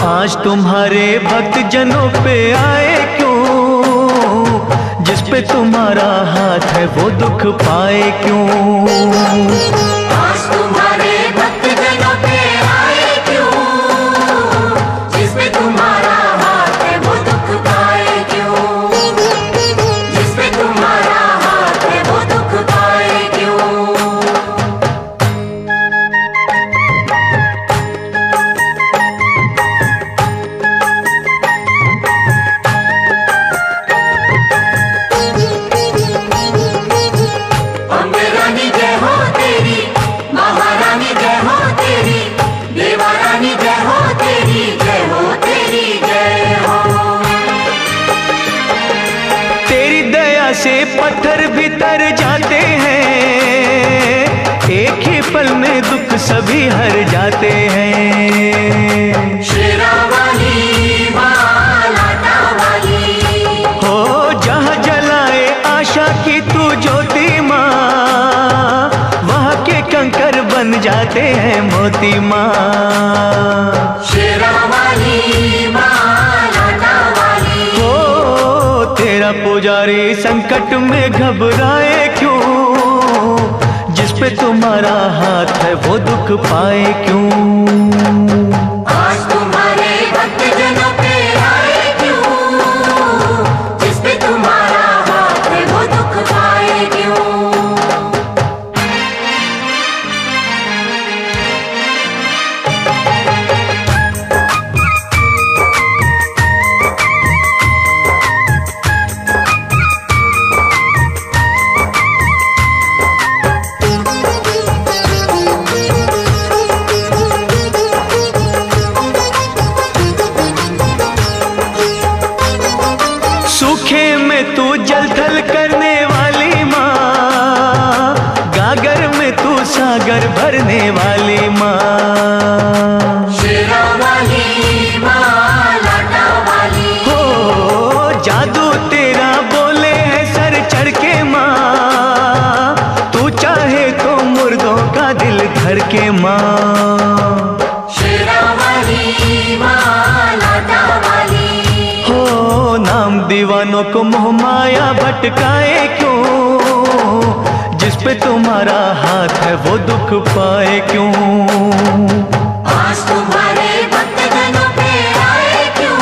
आज तुम्हारे भक्त जनों पे आए क्यों, जिस पे तुम्हारा हाथ है वो दुख पाए क्यों। आज तुम्हारे भक्त जनों पे आए क्यों, जिस पे तुम्हारा हाथ है वो दुख पाए क्यों, जिस पे तुम्हारा हाथ है वो दुख पाए क्यों। से पत्थर भी तर जाते हैं, एक ही पल में दुख सभी हर जाते हैं। शेरा वाली मां, लाटा वाली, हो जहाँ जलाए आशा की तू ज्योति, जाते हैं मोती माँ। शेरा वाली माँ लाटा वाली, हो तेरा पुजारी संकट में घबराए क्यों, जिस पे तुम्हारा हाथ है वो दुख पाए क्यों। आज तुम्हारे भक्त जनों पे आए क्यों, जिस पे तुम्हारा हाथ है वो दुख पाए क्यों। सूखे में तू जल थल करने वाली माँ, गागर में तू सागर भरने वाली माँ। शेरा वाली माँ लाटा वाली, हो जादू तेरा बोले है सर चढ़ के माँ, तू चाहे तो मुर्दों का दिल धर के माँ। शेरा वाली माँ लाटा वाली, हो नाम दीवानों को मोह माया भटकाए क्यों, जिस पे तुम्हारा हाथ है वो दुख पाए क्यों। आज तुम्हारे भक्त जनों पे आए क्यों,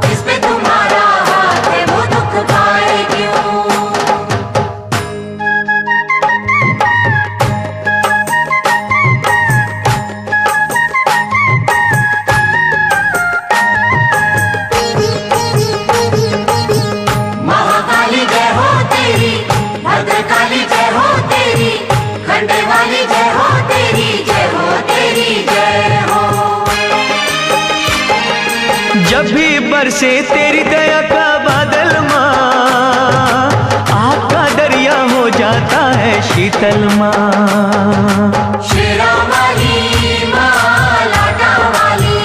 जिस पे तुम्हारा हाथ है वो दुख पाए क्यों। महाकाली जय हो तेरी, भद्रकाली जय हो तेरी, खंडे वाली जय हो तेरी, जय हो तेरी जय हो। जब भी बरसे तेरी दया का बादल माँ, आग का दरिया हो जाता है शीतल माँ। शेरा वाली माँ लाटा वाली,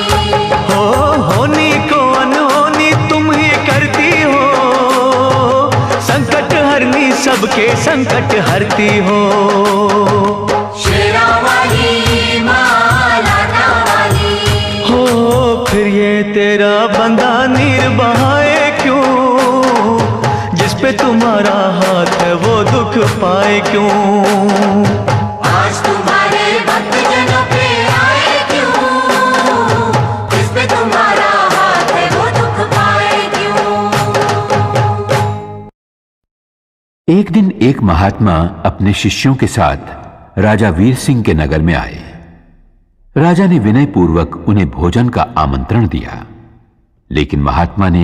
हो होनी को अनहोनी तुम ही करती हो, संकट हरनी सबके संकट हरती हो। शेरा वाली माँ लाटा वाली, हो फिर ये तेरा बंदा नीर बहाए क्यों, जिस पे तुम्हारा हाथ है वो दुख पाए क्यों। आज तुम्हारे भक्त जनों पे आए क्यों, जिस पे तुम्हारा हाथ है वो दुख पाए क्यों। एक दिन एक महात्मा अपने शिष्यों के साथ राजा वीर सिंह के नगर में आए। राजा ने विनय पूर्वक उन्हें भोजन का आमंत्रण दिया, लेकिन महात्मा ने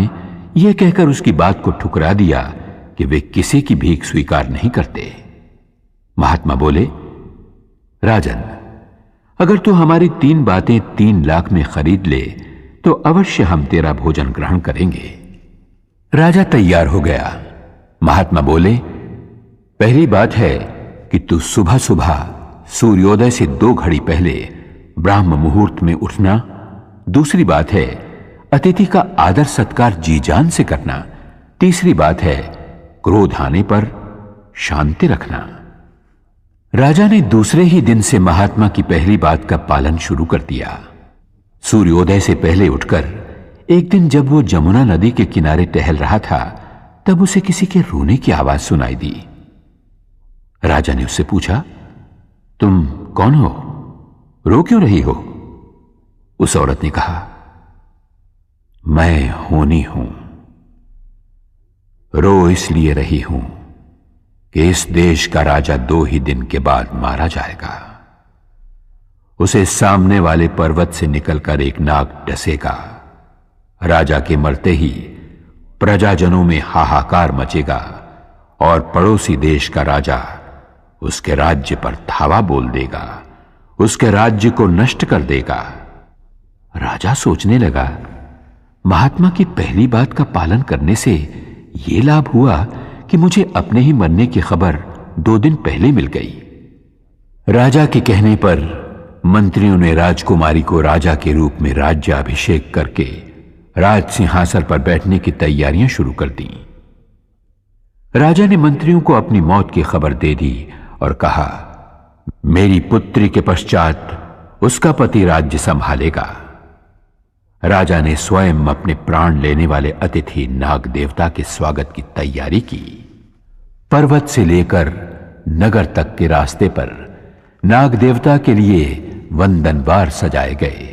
यह कहकर उसकी बात को ठुकरा दिया कि वे किसी की भीख स्वीकार नहीं करते। महात्मा बोले, राजन, अगर तू हमारी 3 बातें 3 लाख में खरीद ले तो अवश्य हम तेरा भोजन ग्रहण करेंगे। राजा तैयार हो गया। महात्मा बोले, पहली बात है कि तू सुबह सुबह सूर्योदय से 2 घड़ी पहले ब्राह्म मुहूर्त में उठना। दूसरी बात है अतिथि का आदर सत्कार जी जान से करना। तीसरी बात है क्रोध आने पर शांति रखना। राजा ने दूसरे ही दिन से महात्मा की पहली बात का पालन शुरू कर दिया। सूर्योदय से पहले उठकर एक दिन जब वो जमुना नदी के किनारे टहल रहा था, तब उसे किसी के रोने की आवाज सुनाई दी। राजा ने उससे पूछा, तुम कौन हो? रो क्यों रही हो? उस औरत ने कहा, मैं होनी हूं। रो इसलिए रही हूं कि इस देश का राजा 2 ही दिन के बाद मारा जाएगा। उसे सामने वाले पर्वत से निकलकर एक नाग डसेगा। राजा के मरते ही प्रजाजनों में हाहाकार मचेगा और पड़ोसी देश का राजा उसके राज्य पर धावा बोल देगा, उसके राज्य को नष्ट कर देगा। राजा सोचने लगा, महात्मा की पहली बात का पालन करने से यह लाभ हुआ कि मुझे अपने ही मरने की खबर 2 दिन पहले मिल गई। राजा के कहने पर मंत्रियों ने राजकुमारी को राजा के रूप में राज्याभिषेक करके राज सिंहासन पर बैठने की तैयारियां शुरू कर दी। राजा ने मंत्रियों को अपनी मौत की खबर दे दी और कहा, मेरी पुत्री के पश्चात उसका पति राज्य संभालेगा। राजा ने स्वयं अपने प्राण लेने वाले अतिथि नाग देवता के स्वागत की तैयारी की। पर्वत से लेकर नगर तक के रास्ते पर नाग देवता के लिए वंदनवार सजाए गए,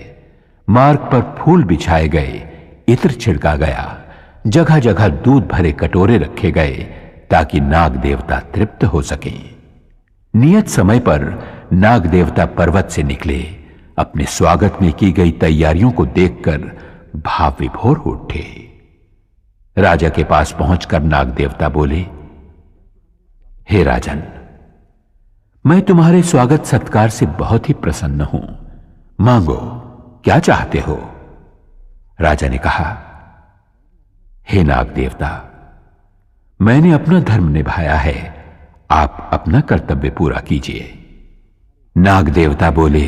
मार्ग पर फूल बिछाए गए, इत्र छिड़का गया, जगह जगह दूध भरे कटोरे रखे गए ताकि नाग देवता तृप्त हो सकें। नियत समय पर नाग देवता पर्वत से निकले, अपने स्वागत में की गई तैयारियों को देखकर भाव विभोर हो उठे। राजा के पास पहुंचकर नाग देवता बोले, हे राजन, मैं तुम्हारे स्वागत सत्कार से बहुत ही प्रसन्न हूं। मांगो, क्या चाहते हो? राजा ने कहा, हे नाग देवता, मैंने अपना धर्म निभाया है, आप अपना कर्तव्य पूरा कीजिए। नाग देवता बोले,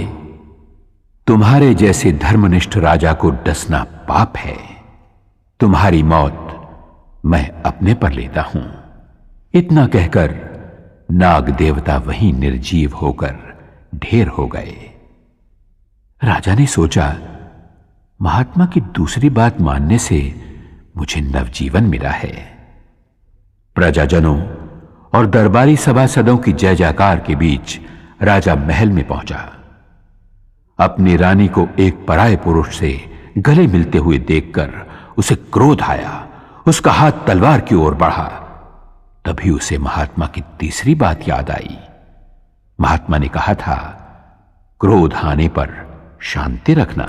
तुम्हारे जैसे धर्मनिष्ठ राजा को डसना पाप है। तुम्हारी मौत मैं अपने पर लेता हूं। इतना कहकर नाग देवता वहीं निर्जीव होकर ढेर हो गए। राजा ने सोचा, महात्मा की दूसरी बात मानने से मुझे नवजीवन मिला है। प्रजाजनों और दरबारी सभासदों की जय जयकार के बीच राजा महल में पहुंचा। अपनी रानी को एक पराये पुरुष से गले मिलते हुए देखकर उसे क्रोध आया। उसका हाथ तलवार की ओर बढ़ा। तभी उसे महात्मा की तीसरी बात याद आई। महात्मा ने कहा था, क्रोध आने पर शांति रखना।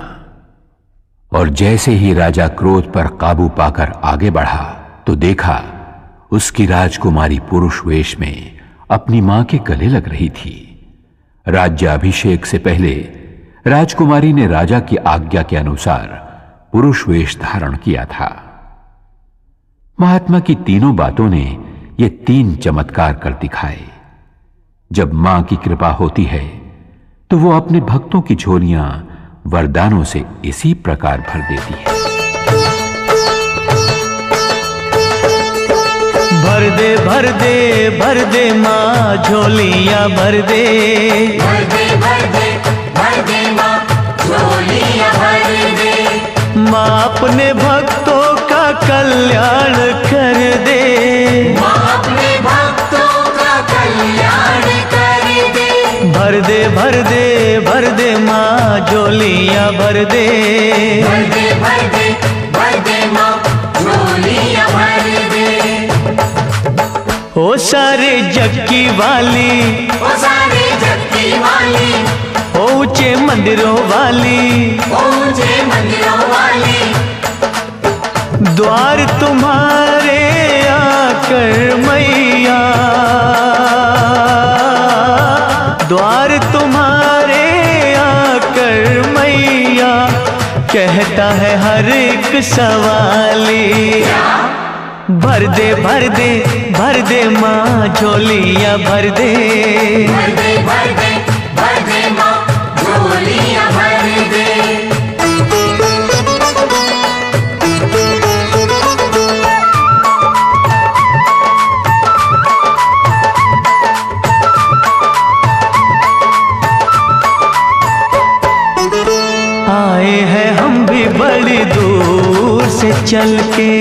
और जैसे ही राजा क्रोध पर काबू पाकर आगे बढ़ा तो देखा उसकी राजकुमारी पुरुष वेश में अपनी मां के गले लग रही थी। राज्याभिषेक से पहले राजकुमारी ने राजा की आज्ञा के अनुसार पुरुष वेश धारण किया था। महात्मा की तीनों बातों ने ये 3 चमत्कार कर दिखाए। जब मां की कृपा होती है तो वो अपने भक्तों की झोलियां वरदानों से इसी प्रकार भर देती है। भर दे भर दे भर दे माँ झोलियां भर दे, भर दे भर दे भर दे माँ झोलियां भर दे। माँ अपने भक्तों का कल्याण कर दे, माँ अपने भक्तों का कल्याण कर दे। भर दे भर दे भर दे माँ झोलियां भर दे, भर दे भर दे भर दे माँ झोलियां भर दे। ओ सारे जग की वाली, ओ सारे जग की वाली, ओ ऊंचे मंदिरों वाली, ओ ऊंचे मंदिरों वाली। द्वार तुम्हारे आकर मैया, द्वार तुम्हारे आकर मैया, कहता है हर एक सवाली। भर दे भर दे भर दे माँ झोलियां भर दे, भर दे भर दे भर दे माँ झोलियां भर दे। आए हैं हम भी बड़ी दूर से चल के,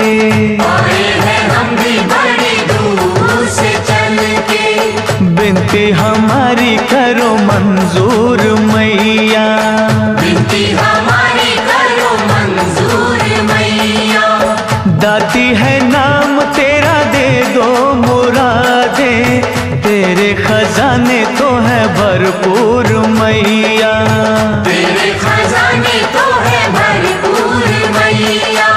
आए हैं हम भी बड़ी दूर से चल के। बिनती हमारी करो मंजूर मैया, बिनती हमारी करो मंजूर मैया। दाती है नाम तेरा दे दो मुरादे, तेरे खजाने तो है भरपूर मैया, तेरे खजाने तो है भरपूर मैया।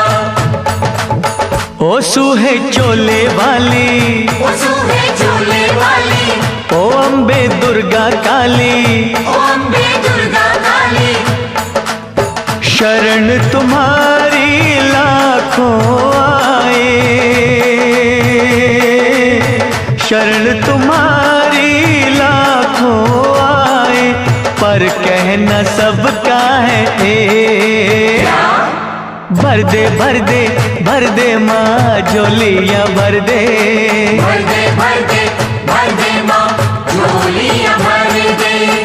ओ सूहे चोले वाली, ओ सूहे चोले वाली, ओ अम्बे दुर्गा काली, ओ अम्बे दुर्गा काली। शरण तुम्हारी लाखों आए, शरण तुम्हारी लाखों आए, पर कहना सबका है एक। भर दे भर दे भर दे माँ झोलियां भर दे, भर दे भर दे भर दे माँ झोलियां भर दे।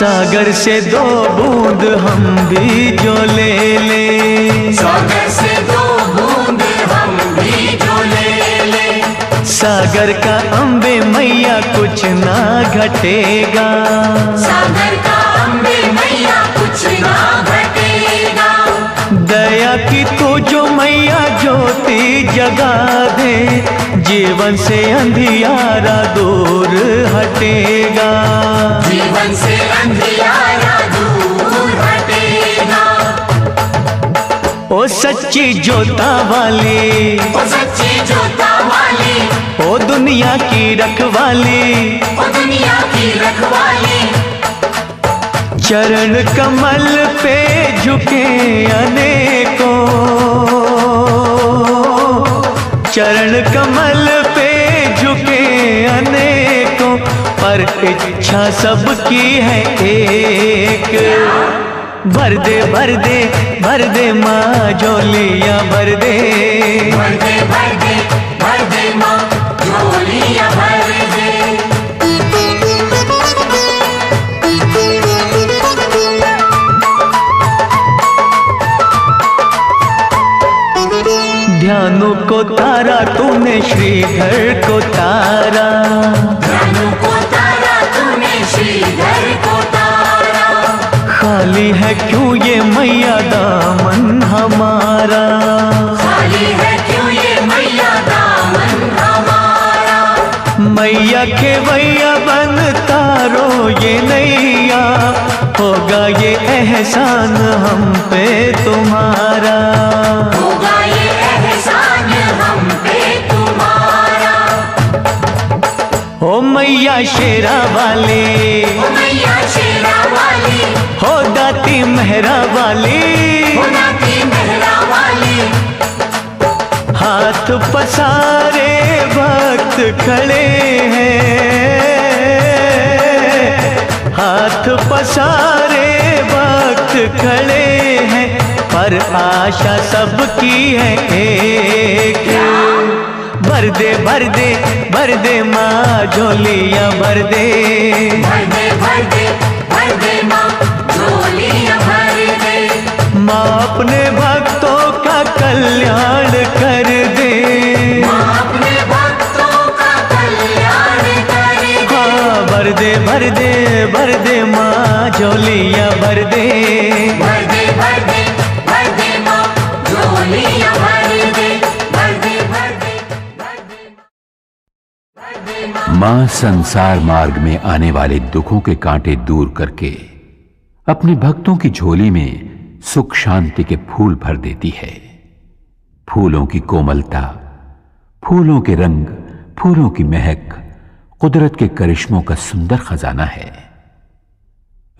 सागर से 2 बूंद हम भी जो ले ले, सागर से 2 बूंद हम भी जो ले ले, सागर का अम्बे मैया कुछ ना घटेगा, सागर का अम्बे मैया कुछ ना घटेगा। दया की तू जो मैया ज्योति जगा दे, जीवन से अंधियारा दूर हटेगा, जीवन से अंधियारा दूर हटेगा। ओ सच्ची जोता वाली, ओ सच्ची जोता वाली, ओ दुनिया की रखवाली, ओ दुनिया की रखवाली, चरण कमल पे झुके अनेकों, चरण कमल पे झुके अनेकों, पर इच्छा सबकी है एक। भर दे भर दे भर दे माँ झोलियाँ भर दे, भर दे भर दे भर दे माँ झोलियाँ भर दे। ध्यानु को तारा तूने श्रीधर को तारा, ध्यानु को तारा तूने श्रीधर को तारा, खाली है क्यों ये मैया दामन हमारा, खाली है क्यों ये मैया दामन हमारा। मैया के वैया बन तारो ये नैया, होगा ये एहसान हम पे तुम्हारा, होगा ये एहसान हम पे तुम्हारा। ओ मैया शेरा वाली, ओ मैया शेरा वाली, हो दाती मेहरा वाली, हो नाती मेहरा वाली, हाथ पसारे भक्त खड़े हैं, हाथ पसारे भक्त खड़े हैं, पर आशा सबकी है एक। भर दे भर दे भर दे माँ झोलियाँ भर दे, भर दे भर दे भर दे माँ झोलियाँ भर दे। माँ अपने भक्तों का कल्याण कर दे, माँ अपने भक्तों का कल्याण कर दे। हाँ भर दे भर दे भर दे माँ झोलियाँ भर दे, भर दे भर दे भर दे माँ झोलियाँ भर दे, भर दे भर दे भर दे भर दे माँ। मां संसार मार्ग में आने वाले दुखों के कांटे दूर करके अपने भक्तों की झोली में सुख शांति के फूल भर देती है। फूलों की कोमलता, फूलों के रंग, फूलों की महक कुदरत के करिश्मों का सुंदर खजाना है।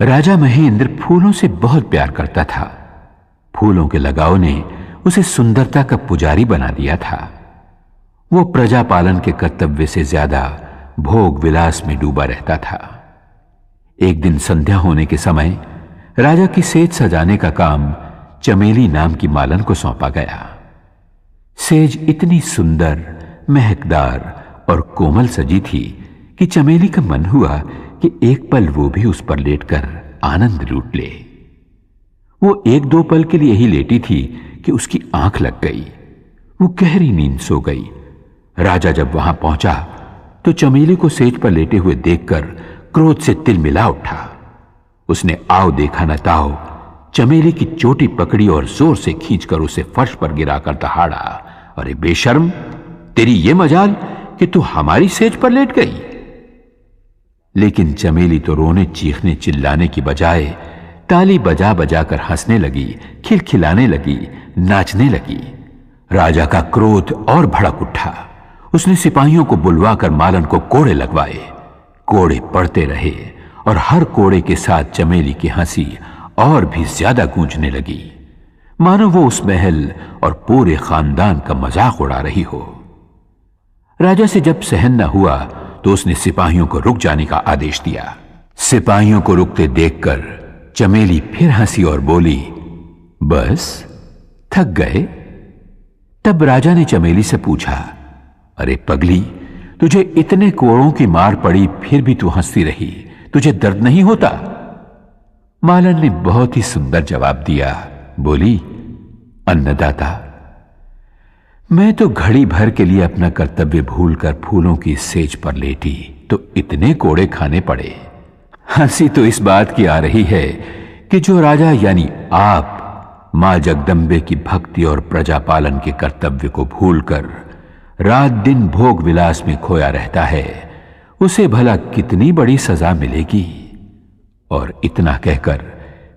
राजा महेंद्र फूलों से बहुत प्यार करता था। फूलों के लगाव ने उसे सुंदरता का पुजारी बना दिया था। वो प्रजा पालन के कर्तव्य से ज्यादा भोग विलास में डूबा रहता था। एक दिन संध्या होने के समय राजा की सेज सजाने का काम चमेली नाम की मालन को सौंपा गया। सेज इतनी सुंदर, महकदार और कोमल सजी थी कि चमेली का मन हुआ कि एक पल वो भी उस पर लेटकर आनंद लूट ले। वो 1-2 पल के लिए ही लेटी थी कि उसकी आंख लग गई। वो गहरी नींद सो गई। राजा जब वहां पहुंचा तो चमेली को सेज पर लेटे हुए देखकर क्रोध से तिलमिला उठा। उसने आओ देखा न ताओ चमेली की चोटी पकड़ी और जोर से खींचकर उसे फर्श पर गिराकर दहाड़ा। अरे बेशर्म, तेरी ये मजाल कि तू हमारी सेज पर लेट गई। लेकिन चमेली तो रोने चीखने चिल्लाने की बजाय ताली बजा बजा कर हंसने लगी, खिलखिलाने लगी, नाचने लगी। राजा का क्रोध और भड़क उठा। उसने सिपाहियों को बुलवाकर मालन को कोड़े लगवाए। कोड़े पड़ते रहे और हर कोड़े के साथ चमेली की हंसी और भी ज्यादा गूंजने लगी, मानो वो उस महल और पूरे खानदान का मजाक उड़ा रही हो। राजा से जब सहन न हुआ तो उसने सिपाहियों को रुक जाने का आदेश दिया। सिपाहियों को रुकते देखकर चमेली फिर हंसी और बोली, बस थक गए? तब राजा ने चमेली से पूछा, अरे पगली, तुझे इतने कोड़ों की मार पड़ी फिर भी तू हंसती रही, तुझे दर्द नहीं होता? मालन ने बहुत ही सुंदर जवाब दिया। बोली, अन्नदाता, मैं तो घड़ी भर के लिए अपना कर्तव्य भूलकर फूलों की सेज पर लेटी तो इतने कोड़े खाने पड़े। हंसी तो इस बात की आ रही है कि जो राजा यानी आप मां जगदम्बे की भक्ति और प्रजा पालन के कर्तव्य को भूलकर रात दिन भोग विलास में खोया रहता है, उसे भला कितनी बड़ी सजा मिलेगी। और इतना कहकर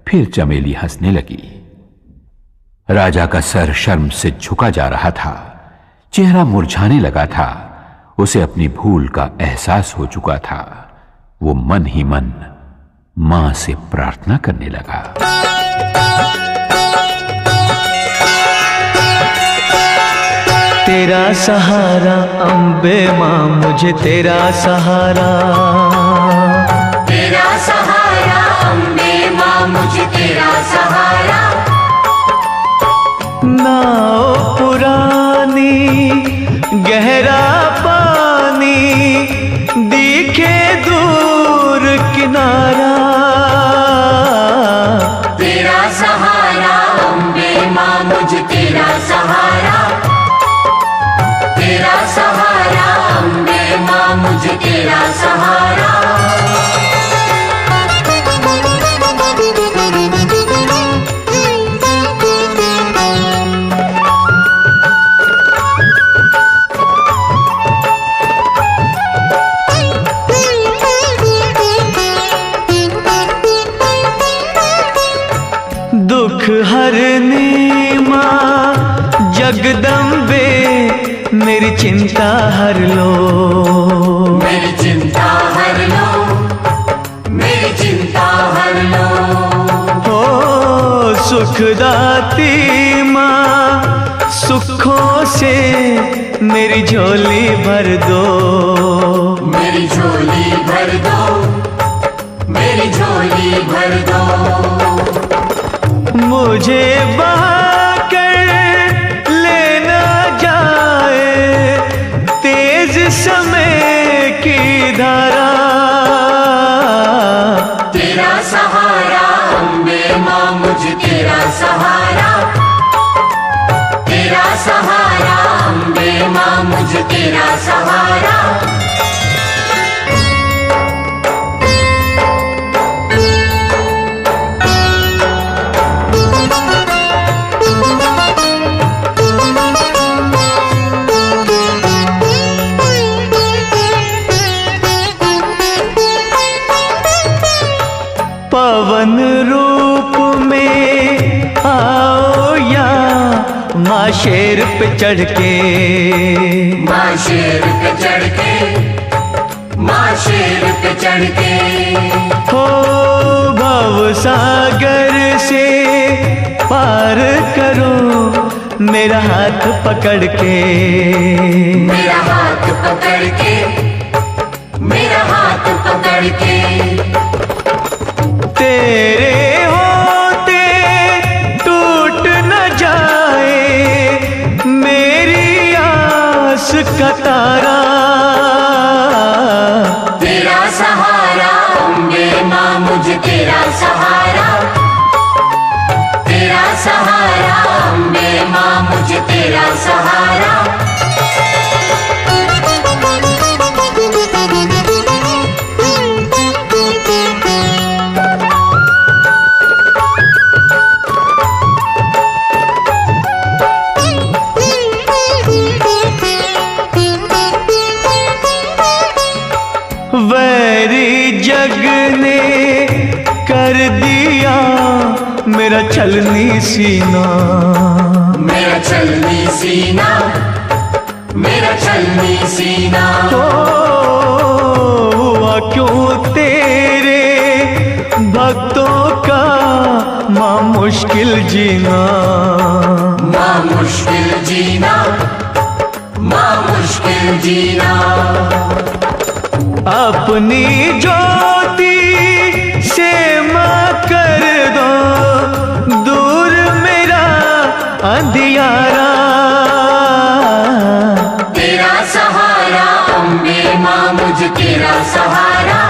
फिर चमेली हंसने लगी। राजा का सर शर्म से झुका जा रहा था, चेहरा मुरझाने लगा था। उसे अपनी भूल का एहसास हो चुका था। वो मन ही मन मां से प्रार्थना करने लगा। तेरा सहारा अम्बे मां, मुझे तेरा सहारा। तेरा सहारा अम्बे मां, मुझे तेरा सहारा। नाव पुरानी गहरा पानी, दिखे दूर किनारा। तेरा सहारा अम्बे मां, मुझे तेरा सहारा। तेरा सहारा अम्बे मां, मुझे तेरा सहारा। दुख हरनी मां जगदम्बे, मेरी चिंता हर लो। मेरी चिंता हर लो, मेरी चिंता हर लो। हो सुखदाती मां, सुखों से मेरी झोली भर दो। मेरी झोली भर दो, मेरी झोली भर दो। मुझे बहाकर लेना जाए तेज समय की धारा। तेरा सहारा अम्बे मां, मुझे तेरा सहारा। तेरा सहारा अम्बे मां, मुझे तेरा सहारा। पवन रूप में आओ या माँ शेर पे चढ़ के। माँ शेर पे चढ़ के, माँ शेर पे चढ़ के। हो भव सागर से पार करो, मेरा हाथ पकड़ के। मेरा हाथ पकड़ के, मेरा हाथ पकड़ के। तेरे होते टूट न जाए मेरी आस का तारा। तेरा सहारा अम्बे मां, मुझे तेरा सहारा। तेरा सहारा अम्बे मां, मुझे तेरा सहारा। वैरी जग ने कर दिया मेरा छलनी सीना। मेरा छलनी सीना, मेरा छलनी सीना। हुआ क्यों तेरे भक्तों का माँ मुश्किल जीना। माँ मुश्किल जीना, माँ मुश्किल जीना। अपनी ज्योति से माँ कर दो दूर मेरा अंधियारा। तेरा सहारा अम्बे मां, मुझे तेरा सहारा।